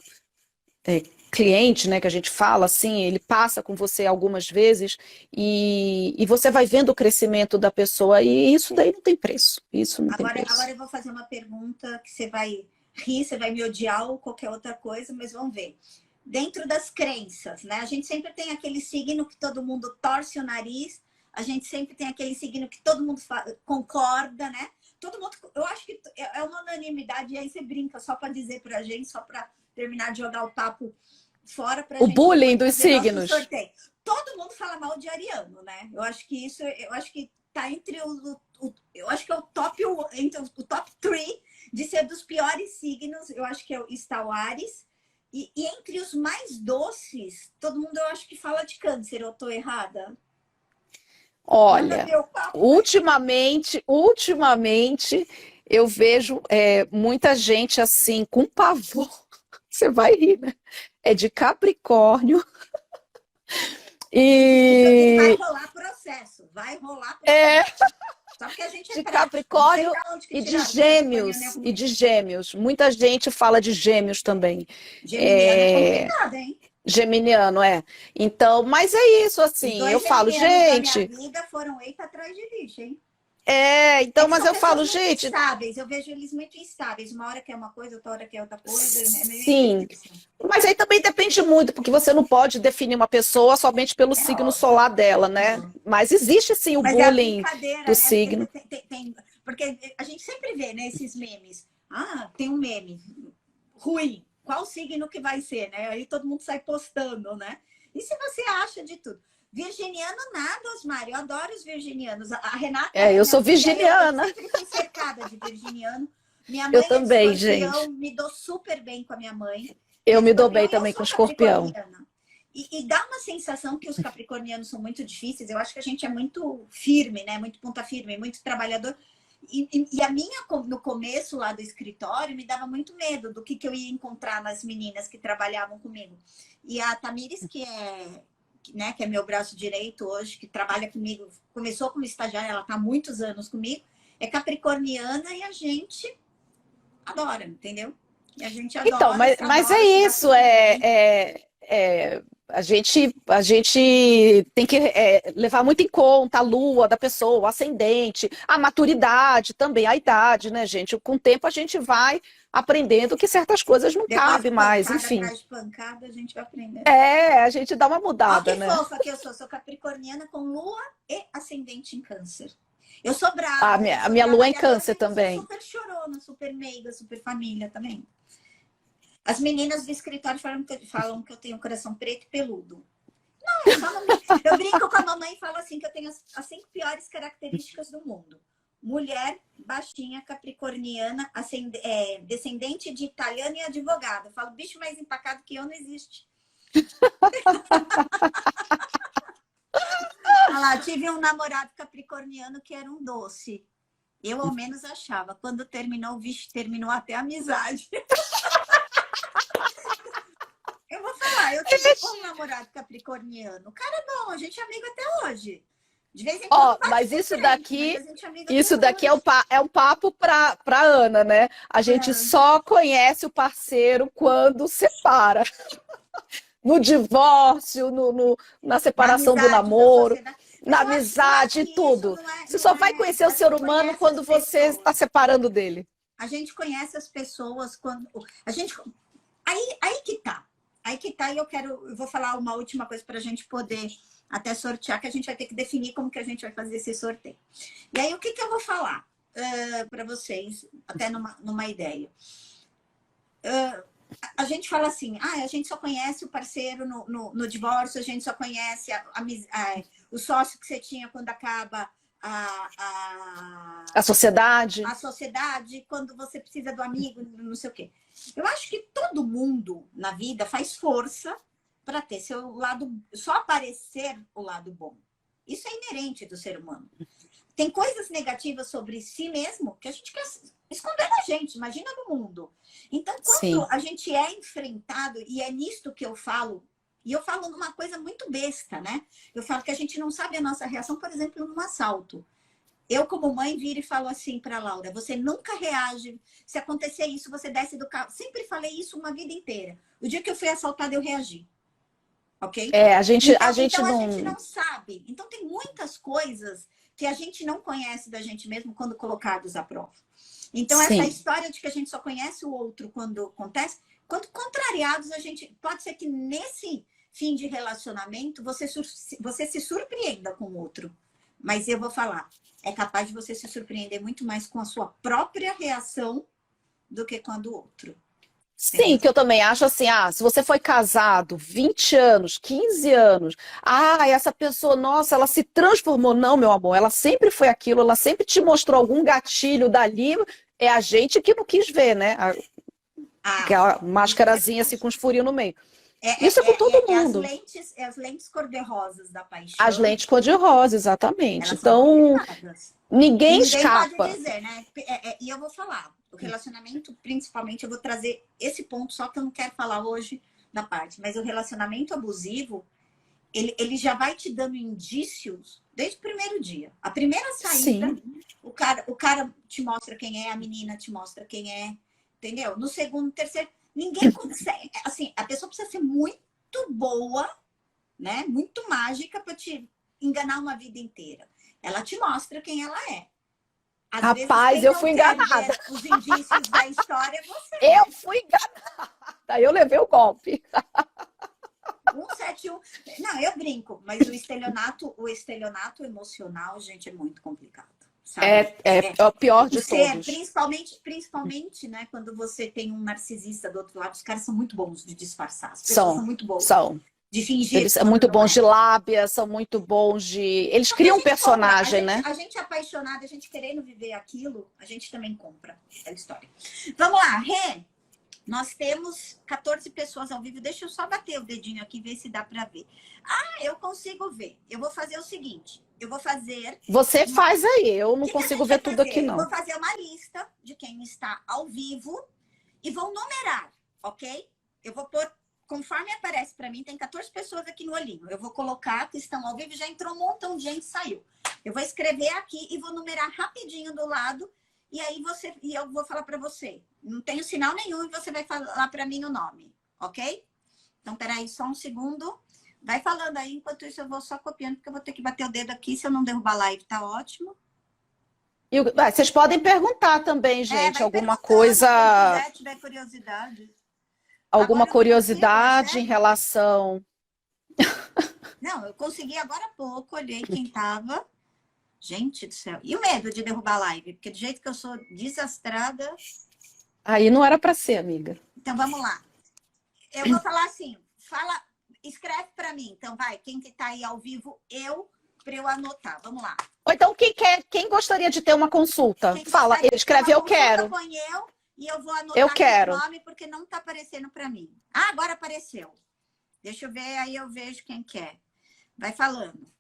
[SPEAKER 1] cliente, né, que a gente fala assim, ele passa com você algumas vezes e você vai vendo o crescimento da pessoa e isso daí não tem preço. Isso não tem
[SPEAKER 2] Agora
[SPEAKER 1] preço.
[SPEAKER 2] eu vou fazer uma pergunta que você vai rir, você vai me odiar ou qualquer outra coisa, mas vamos ver. Dentro das crenças, né? A gente sempre tem aquele signo que todo mundo torce o nariz, a gente sempre tem aquele signo que todo mundo concorda, né? Todo mundo, eu acho que é uma unanimidade, e aí você brinca só para dizer pra gente, só para terminar de jogar o tapo fora pra
[SPEAKER 1] O
[SPEAKER 2] gente
[SPEAKER 1] bullying
[SPEAKER 2] depois
[SPEAKER 1] dos
[SPEAKER 2] fazer nosso
[SPEAKER 1] signos.
[SPEAKER 2] sorteio. Todo mundo fala mal de ariano, né? Eu acho que isso, eu acho que tá entre eu acho que é o top, entre o top 3 de ser dos piores signos, eu acho que está o Áries. E entre os mais doces, todo mundo eu acho que fala de câncer, eu tô errada? Manda
[SPEAKER 1] Olha,
[SPEAKER 2] ver o papo, vai.
[SPEAKER 1] ultimamente eu vejo muita gente assim com pavor. Você vai rir, né? É de Capricórnio
[SPEAKER 2] E vai
[SPEAKER 1] e
[SPEAKER 2] rolar processo, vai rolar
[SPEAKER 1] é
[SPEAKER 2] processo. Só porque a gente é
[SPEAKER 1] de
[SPEAKER 2] prático. Não sei
[SPEAKER 1] Capricórnio
[SPEAKER 2] da onde que
[SPEAKER 1] e de
[SPEAKER 2] tiraram que Capricorniano é
[SPEAKER 1] Gêmeos e
[SPEAKER 2] ruim.
[SPEAKER 1] de Gêmeos. Muita gente fala de Gêmeos também.
[SPEAKER 2] Geminiano é
[SPEAKER 1] É,
[SPEAKER 2] complicado, hein?
[SPEAKER 1] Geminiano, é. Então, mas é isso,
[SPEAKER 2] Os
[SPEAKER 1] assim. Eu
[SPEAKER 2] dois
[SPEAKER 1] falo,
[SPEAKER 2] geminianos da minha
[SPEAKER 1] gente,
[SPEAKER 2] vida foram eita atrás de lixo, hein? É
[SPEAKER 1] então,
[SPEAKER 2] que
[SPEAKER 1] mas
[SPEAKER 2] são
[SPEAKER 1] eu
[SPEAKER 2] pessoas
[SPEAKER 1] falo,
[SPEAKER 2] muito
[SPEAKER 1] gente,
[SPEAKER 2] instáveis. Eu vejo eles muito instáveis. Uma hora quer uma coisa, outra hora quer outra coisa. É meio
[SPEAKER 1] sim.
[SPEAKER 2] difícil.
[SPEAKER 1] Mas aí também depende muito, porque você não pode definir uma pessoa somente pelo
[SPEAKER 2] É
[SPEAKER 1] signo
[SPEAKER 2] óbvio.
[SPEAKER 1] solar dela, né? Mas existe sim o
[SPEAKER 2] Mas é a
[SPEAKER 1] bullying do
[SPEAKER 2] brincadeira, né? Porque
[SPEAKER 1] signo.
[SPEAKER 2] porque a gente sempre vê, né, esses memes. Ah, tem um meme ruim. Qual signo que vai ser, né? Aí todo mundo sai postando, né? E se você acha de tudo? Virginiano nada, Osmar. Eu adoro os virginianos. A Renata é
[SPEAKER 1] Eu
[SPEAKER 2] minha
[SPEAKER 1] sou
[SPEAKER 2] amiga, eu
[SPEAKER 1] virginiana.
[SPEAKER 2] sempre fui cercada de virginiano. Minha
[SPEAKER 1] Eu
[SPEAKER 2] mãe é de
[SPEAKER 1] também,
[SPEAKER 2] escorpião,
[SPEAKER 1] gente.
[SPEAKER 2] me dou super bem com a minha mãe, que
[SPEAKER 1] Eu
[SPEAKER 2] é de
[SPEAKER 1] me dou
[SPEAKER 2] escorpião,
[SPEAKER 1] bem
[SPEAKER 2] e eu
[SPEAKER 1] também com
[SPEAKER 2] sou
[SPEAKER 1] escorpião.
[SPEAKER 2] capricorniana. E dá uma sensação que os capricornianos são muito difíceis. Eu acho que a gente é muito firme, né? Muito ponta firme, muito trabalhador. E a minha, no começo lá do escritório, me dava muito medo do que eu ia encontrar nas meninas que trabalhavam comigo. E a Tamires, que é meu braço direito hoje, que trabalha comigo, começou como estagiária, ela está há muitos anos comigo, é capricorniana e a gente adora, entendeu? E a gente
[SPEAKER 1] Então,
[SPEAKER 2] adora, se
[SPEAKER 1] mas é
[SPEAKER 2] adora, se dá
[SPEAKER 1] isso,
[SPEAKER 2] super bem.
[SPEAKER 1] a gente tem que levar muito em conta a lua da pessoa, o ascendente, a maturidade também, a idade, né, gente? Com o tempo a gente vai aprendendo que certas coisas não
[SPEAKER 2] Depois de
[SPEAKER 1] cabem mais,
[SPEAKER 2] pancada
[SPEAKER 1] enfim.
[SPEAKER 2] atrás de pancada, a gente vai aprendendo.
[SPEAKER 1] A gente dá uma
[SPEAKER 2] Ó,
[SPEAKER 1] mudada,
[SPEAKER 2] que
[SPEAKER 1] né?
[SPEAKER 2] fofa que eu sou. Sou capricorniana com lua e ascendente em câncer. Eu sou
[SPEAKER 1] A
[SPEAKER 2] brava, eu
[SPEAKER 1] minha, a
[SPEAKER 2] sou
[SPEAKER 1] minha lua é em
[SPEAKER 2] trabalhadora,
[SPEAKER 1] câncer
[SPEAKER 2] mas eu sou
[SPEAKER 1] também.
[SPEAKER 2] super chorona, super meiga, super família também. As meninas do escritório falam que eu tenho coração preto e peludo. Não, só eu brinco com a mamãe e falo assim que eu tenho as 5 piores características do mundo. Mulher, baixinha, capricorniana, descendente de italiano e advogada. Eu falo, bicho mais empacado que eu não existe. Olha lá, tive um namorado capricorniano que era um doce. Eu, ao menos, achava. Quando terminou, o bicho terminou até a amizade. Eu vou falar, eu tive um namorado capricorniano. O cara é bom, a gente é amigo até hoje. De vez em quando
[SPEAKER 1] Ó,
[SPEAKER 2] bate
[SPEAKER 1] mas
[SPEAKER 2] de frente, mas a gente é amigo até
[SPEAKER 1] isso daqui
[SPEAKER 2] hoje.
[SPEAKER 1] é um papo para Ana, né? A gente
[SPEAKER 2] É.
[SPEAKER 1] só conhece o parceiro quando separa. no divórcio, na
[SPEAKER 2] Na
[SPEAKER 1] separação do
[SPEAKER 2] amizade, na
[SPEAKER 1] namoro,
[SPEAKER 2] sociedade. Mas
[SPEAKER 1] na
[SPEAKER 2] eu acho
[SPEAKER 1] amizade e
[SPEAKER 2] que isso
[SPEAKER 1] tudo.
[SPEAKER 2] não é,
[SPEAKER 1] Você só
[SPEAKER 2] não
[SPEAKER 1] vai
[SPEAKER 2] é.
[SPEAKER 1] conhecer o
[SPEAKER 2] A
[SPEAKER 1] ser
[SPEAKER 2] gente
[SPEAKER 1] humano
[SPEAKER 2] conhece as
[SPEAKER 1] quando você está
[SPEAKER 2] pessoas.
[SPEAKER 1] separando dele.
[SPEAKER 2] A gente conhece as pessoas quando. A gente. Aí que tá. Aí que tá, e eu vou falar uma última coisa para a gente poder até sortear, que a gente vai ter que definir como que a gente vai fazer esse sorteio. E aí, o que eu vou falar para vocês, até numa ideia? A gente fala assim, a gente só conhece o parceiro no divórcio, a gente só conhece o sócio que você tinha quando acaba
[SPEAKER 1] A sociedade.
[SPEAKER 2] a sociedade, quando você precisa do amigo, não sei o quê. Eu acho que todo mundo na vida faz força para ter seu lado, só aparecer o lado bom. Isso é inerente do ser humano. Tem coisas negativas sobre si mesmo que a gente quer esconder da gente, imagina no mundo. Então, quando a gente é enfrentado, e é nisto que eu falo, e eu falo numa coisa muito besta, né? Eu falo que a gente não sabe a nossa reação, por exemplo, num assalto. Eu, como mãe, viro e falo assim para Laura, você nunca reage, se acontecer isso, você desce do carro. Sempre falei isso uma vida inteira. O dia que eu fui assaltada, eu reagi. Ok?
[SPEAKER 1] A gente
[SPEAKER 2] então a gente
[SPEAKER 1] não...
[SPEAKER 2] não sabe. Então tem muitas coisas que a gente não conhece da gente mesmo quando colocados à prova. Então essa história de que a gente só conhece o outro quando acontece, quando contrariados, a gente pode ser que nesse fim de relacionamento você se surpreenda com o outro. Mas eu vou falar, é capaz de você se surpreender muito mais com a sua própria reação do que com a do outro.
[SPEAKER 1] Sim, que eu também acho assim, se você foi casado 20 anos, 15 anos, essa pessoa, nossa, ela se transformou. Não, meu amor, ela sempre foi aquilo, ela sempre te mostrou algum gatilho dali, é a gente que não quis ver, né? Aquela máscarazinha assim com os furinhos no meio. Isso é com todo mundo.
[SPEAKER 2] As lentes cor-de-rosas da
[SPEAKER 1] As
[SPEAKER 2] paixão,
[SPEAKER 1] lentes cor-de-rosa, exatamente.
[SPEAKER 2] elas são
[SPEAKER 1] Então,
[SPEAKER 2] complicadas. E
[SPEAKER 1] ninguém
[SPEAKER 2] ninguém pode
[SPEAKER 1] escapa.
[SPEAKER 2] dizer, né? E eu vou falar, o relacionamento, principalmente, eu vou trazer esse ponto, só que eu não quero falar hoje da parte, mas o relacionamento abusivo, ele já vai te dando indícios desde o primeiro dia. A primeira saída,
[SPEAKER 1] Sim.
[SPEAKER 2] o cara te mostra quem é, a menina te mostra quem é, entendeu? No segundo, terceiro, ninguém consegue. Assim, a pessoa precisa ser muito boa, né? Muito mágica para te enganar uma vida inteira. Ela te mostra quem ela é. Às vezes,
[SPEAKER 1] Rapaz,
[SPEAKER 2] quem
[SPEAKER 1] eu
[SPEAKER 2] não
[SPEAKER 1] fui
[SPEAKER 2] quer
[SPEAKER 1] enganada.
[SPEAKER 2] ver os indícios da história é você,
[SPEAKER 1] Eu
[SPEAKER 2] né?
[SPEAKER 1] fui enganada. Aí eu levei o golpe.
[SPEAKER 2] 171. Não, eu brinco, mas o estelionato emocional, gente, é muito complicado. Sabe?
[SPEAKER 1] É o pior de todos.
[SPEAKER 2] Principalmente, né, quando você tem um narcisista do outro lado, os caras são muito bons de disfarçar. As pessoas são
[SPEAKER 1] São,
[SPEAKER 2] muito boas
[SPEAKER 1] são.
[SPEAKER 2] de fingir
[SPEAKER 1] Eles são
[SPEAKER 2] quando
[SPEAKER 1] muito
[SPEAKER 2] não
[SPEAKER 1] bons
[SPEAKER 2] é.
[SPEAKER 1] de lábia, são muito bons de... Eles
[SPEAKER 2] Porque a
[SPEAKER 1] criam um
[SPEAKER 2] gente compra,
[SPEAKER 1] personagem, né?
[SPEAKER 2] a gente é apaixonada, a gente querendo viver aquilo, a gente também compra a história. Vamos lá, Rê, nós temos 14 pessoas ao vivo. Deixa eu só bater o dedinho aqui e ver se dá para ver. Eu consigo ver. Eu vou fazer o seguinte, eu vou fazer...
[SPEAKER 1] Você faz aí, eu não
[SPEAKER 2] O que a
[SPEAKER 1] consigo
[SPEAKER 2] gente vai
[SPEAKER 1] ver tudo aqui,
[SPEAKER 2] fazer? Eu vou
[SPEAKER 1] não.
[SPEAKER 2] fazer uma lista de quem está ao vivo e vou numerar, ok? Eu vou pôr, conforme aparece para mim, tem 14 pessoas aqui no olhinho. Eu vou colocar que estão ao vivo, já entrou um montão de gente, saiu. Eu vou escrever aqui e vou numerar rapidinho do lado e aí eu vou falar para você. Não tenho sinal nenhum e você vai falar para mim o nome, ok? Então, peraí, só um segundo. Vai falando aí, enquanto isso eu vou só copiando, porque eu vou ter que bater o dedo aqui. Se eu não derrubar a live, tá ótimo.
[SPEAKER 1] Vocês podem perguntar também, gente,
[SPEAKER 2] Vai
[SPEAKER 1] alguma
[SPEAKER 2] perguntando, quem
[SPEAKER 1] coisa,
[SPEAKER 2] quiser, tiver curiosidade.
[SPEAKER 1] alguma
[SPEAKER 2] Agora eu não consigo, é
[SPEAKER 1] curiosidade em
[SPEAKER 2] sério?
[SPEAKER 1] relação...
[SPEAKER 2] Não, eu consegui agora há pouco, olhei quem tava. Gente do céu. E o medo de derrubar a live? Porque do jeito que eu sou desastrada...
[SPEAKER 1] Aí não era para ser, amiga.
[SPEAKER 2] Então, vamos lá. Eu vou falar assim, escreve para mim. Então, vai, quem que tá aí ao vivo, para eu anotar. Vamos lá.
[SPEAKER 1] Ou então, quem gostaria de ter uma consulta?
[SPEAKER 2] Quem
[SPEAKER 1] Fala,
[SPEAKER 2] gostaria de ter
[SPEAKER 1] escreve
[SPEAKER 2] uma
[SPEAKER 1] eu
[SPEAKER 2] consulta,
[SPEAKER 1] quero.
[SPEAKER 2] põe eu e eu vou
[SPEAKER 1] Eu
[SPEAKER 2] anotar aqui o
[SPEAKER 1] quero.
[SPEAKER 2] nome porque não tá aparecendo para mim. Agora apareceu. Deixa eu ver, aí eu vejo quem quer. Vai falando.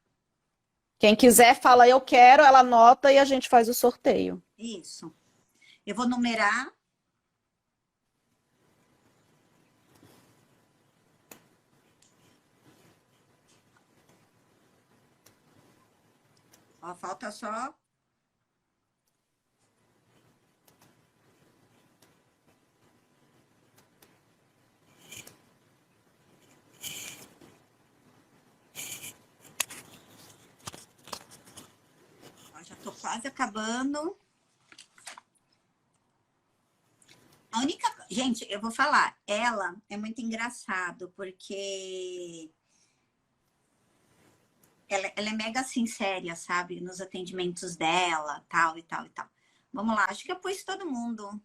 [SPEAKER 1] Quem quiser, fala eu quero, ela anota e a gente faz o sorteio.
[SPEAKER 2] Isso. Eu vou numerar. Ó, falta só. quase acabando. A única... Gente, eu vou falar, ela é muito engraçado, porque ela é mega sincera, sabe? Nos atendimentos dela, tal e tal e tal. Vamos lá, acho que eu pus todo mundo.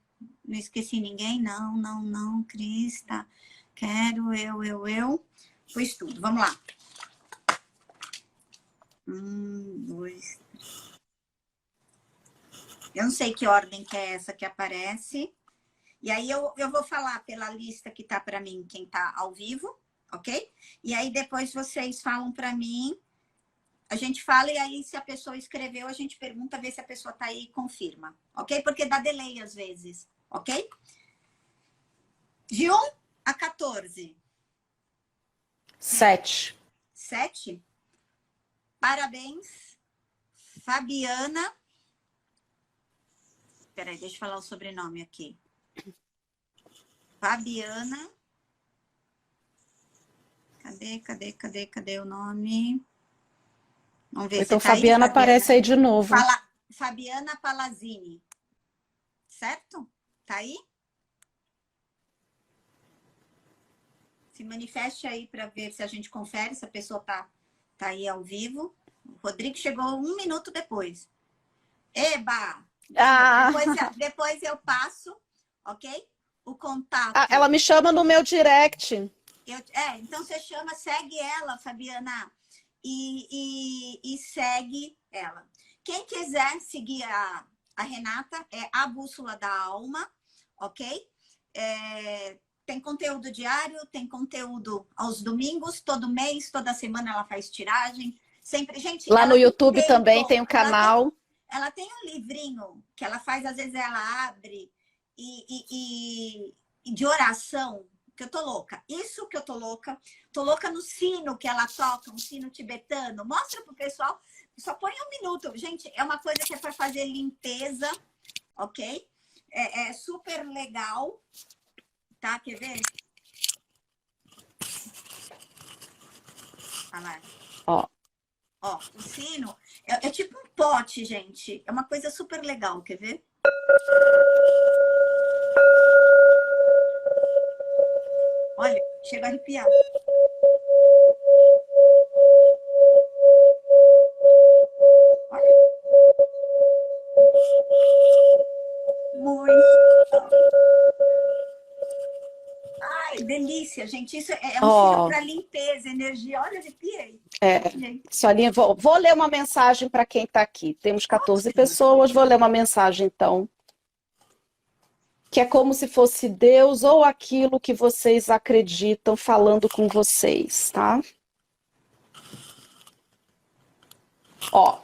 [SPEAKER 2] Não esqueci ninguém? Não, não, não, Crista. Quero, eu. Pus tudo, vamos lá. 1, 2, 3. Eu não sei que ordem que é essa que aparece. E aí eu vou falar pela lista que tá para mim, quem tá ao vivo, ok? E aí depois vocês falam para mim, a gente fala e aí se a pessoa escreveu, a gente pergunta, vê se a pessoa tá aí e confirma, ok? Porque dá delay às vezes, ok? De 1 a 14.
[SPEAKER 1] 7.
[SPEAKER 2] 7. Parabéns, Fabiana. Peraí, deixa eu falar o sobrenome aqui. Fabiana. Cadê o nome? Vamos ver
[SPEAKER 1] Então,
[SPEAKER 2] se tá aí,
[SPEAKER 1] Fabiana aparece aí de novo.
[SPEAKER 2] Fabiana Palazini. Certo? Tá aí? Se manifeste aí para ver se a gente confere se a pessoa tá aí ao vivo. O Rodrigo chegou 1 minuto depois. Eba!
[SPEAKER 1] Ah.
[SPEAKER 2] Depois eu passo, ok? O contato.
[SPEAKER 1] Ah, ela me chama no meu direct.
[SPEAKER 2] Então você chama, segue ela, Fabiana, e segue ela. Quem quiser seguir a Renata, é a Bússola da Alma, ok? Tem conteúdo diário, tem conteúdo aos domingos, todo mês, toda semana ela faz tiragem. Sempre, gente,
[SPEAKER 1] lá no YouTube também tem um canal.
[SPEAKER 2] Ela tem um livrinho que ela faz, às vezes ela abre e de oração, que eu tô louca. Isso que eu tô louca. Tô louca no sino que ela toca, um sino tibetano. Mostra pro pessoal. Só põe 1 minuto. Gente, é uma coisa que é para fazer limpeza, ok? É super legal. Tá? Quer ver? Olha lá.
[SPEAKER 1] Ó,
[SPEAKER 2] o sino é tipo um pote, gente. É uma coisa super legal. Quer ver? Olha, chega a arrepiar. Olha. Muito. Ai, delícia, gente. Isso é um sino para limpeza, energia. Olha, arrepiei.
[SPEAKER 1] Solinha, vou ler uma mensagem para quem está aqui. Temos 14 pessoas, vou ler uma mensagem, então. Que é como se fosse Deus ou aquilo que vocês acreditam falando com vocês, tá? Ó.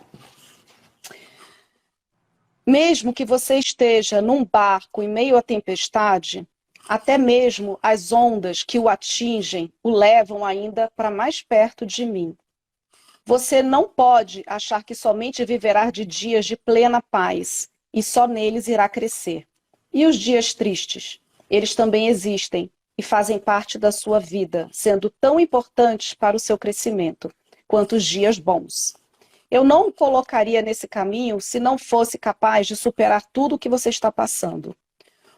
[SPEAKER 1] Mesmo que você esteja num barco em meio à tempestade, até mesmo as ondas que o atingem o levam ainda para mais perto de mim. Você não pode achar que somente viverá de dias de plena paz e só neles irá crescer. E os dias tristes? Eles também existem e fazem parte da sua vida, sendo tão importantes para o seu crescimento quanto os dias bons. Eu não o colocaria nesse caminho se não fosse capaz de superar tudo o que você está passando.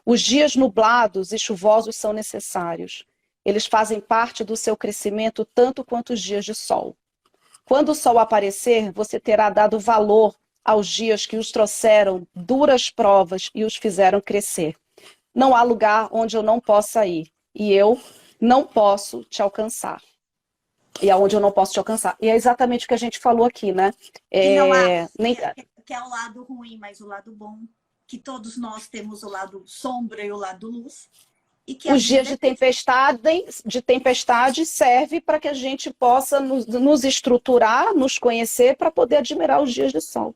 [SPEAKER 1] Os dias nublados e chuvosos são necessários. Eles fazem parte do seu crescimento tanto quanto os dias de sol. Quando o sol aparecer, você terá dado valor aos dias que os trouxeram duras provas e os fizeram crescer. Não há lugar onde eu não possa ir, e eu não posso te alcançar. E aonde eu não posso te alcançar. E é exatamente o que a gente falou aqui, né?
[SPEAKER 2] Que é o lado ruim, mas o lado bom. Que todos nós temos o lado sombra e o lado luz. E que
[SPEAKER 1] os dias de tempestade serve para que a gente possa nos estruturar, nos conhecer, para poder admirar os dias de sol.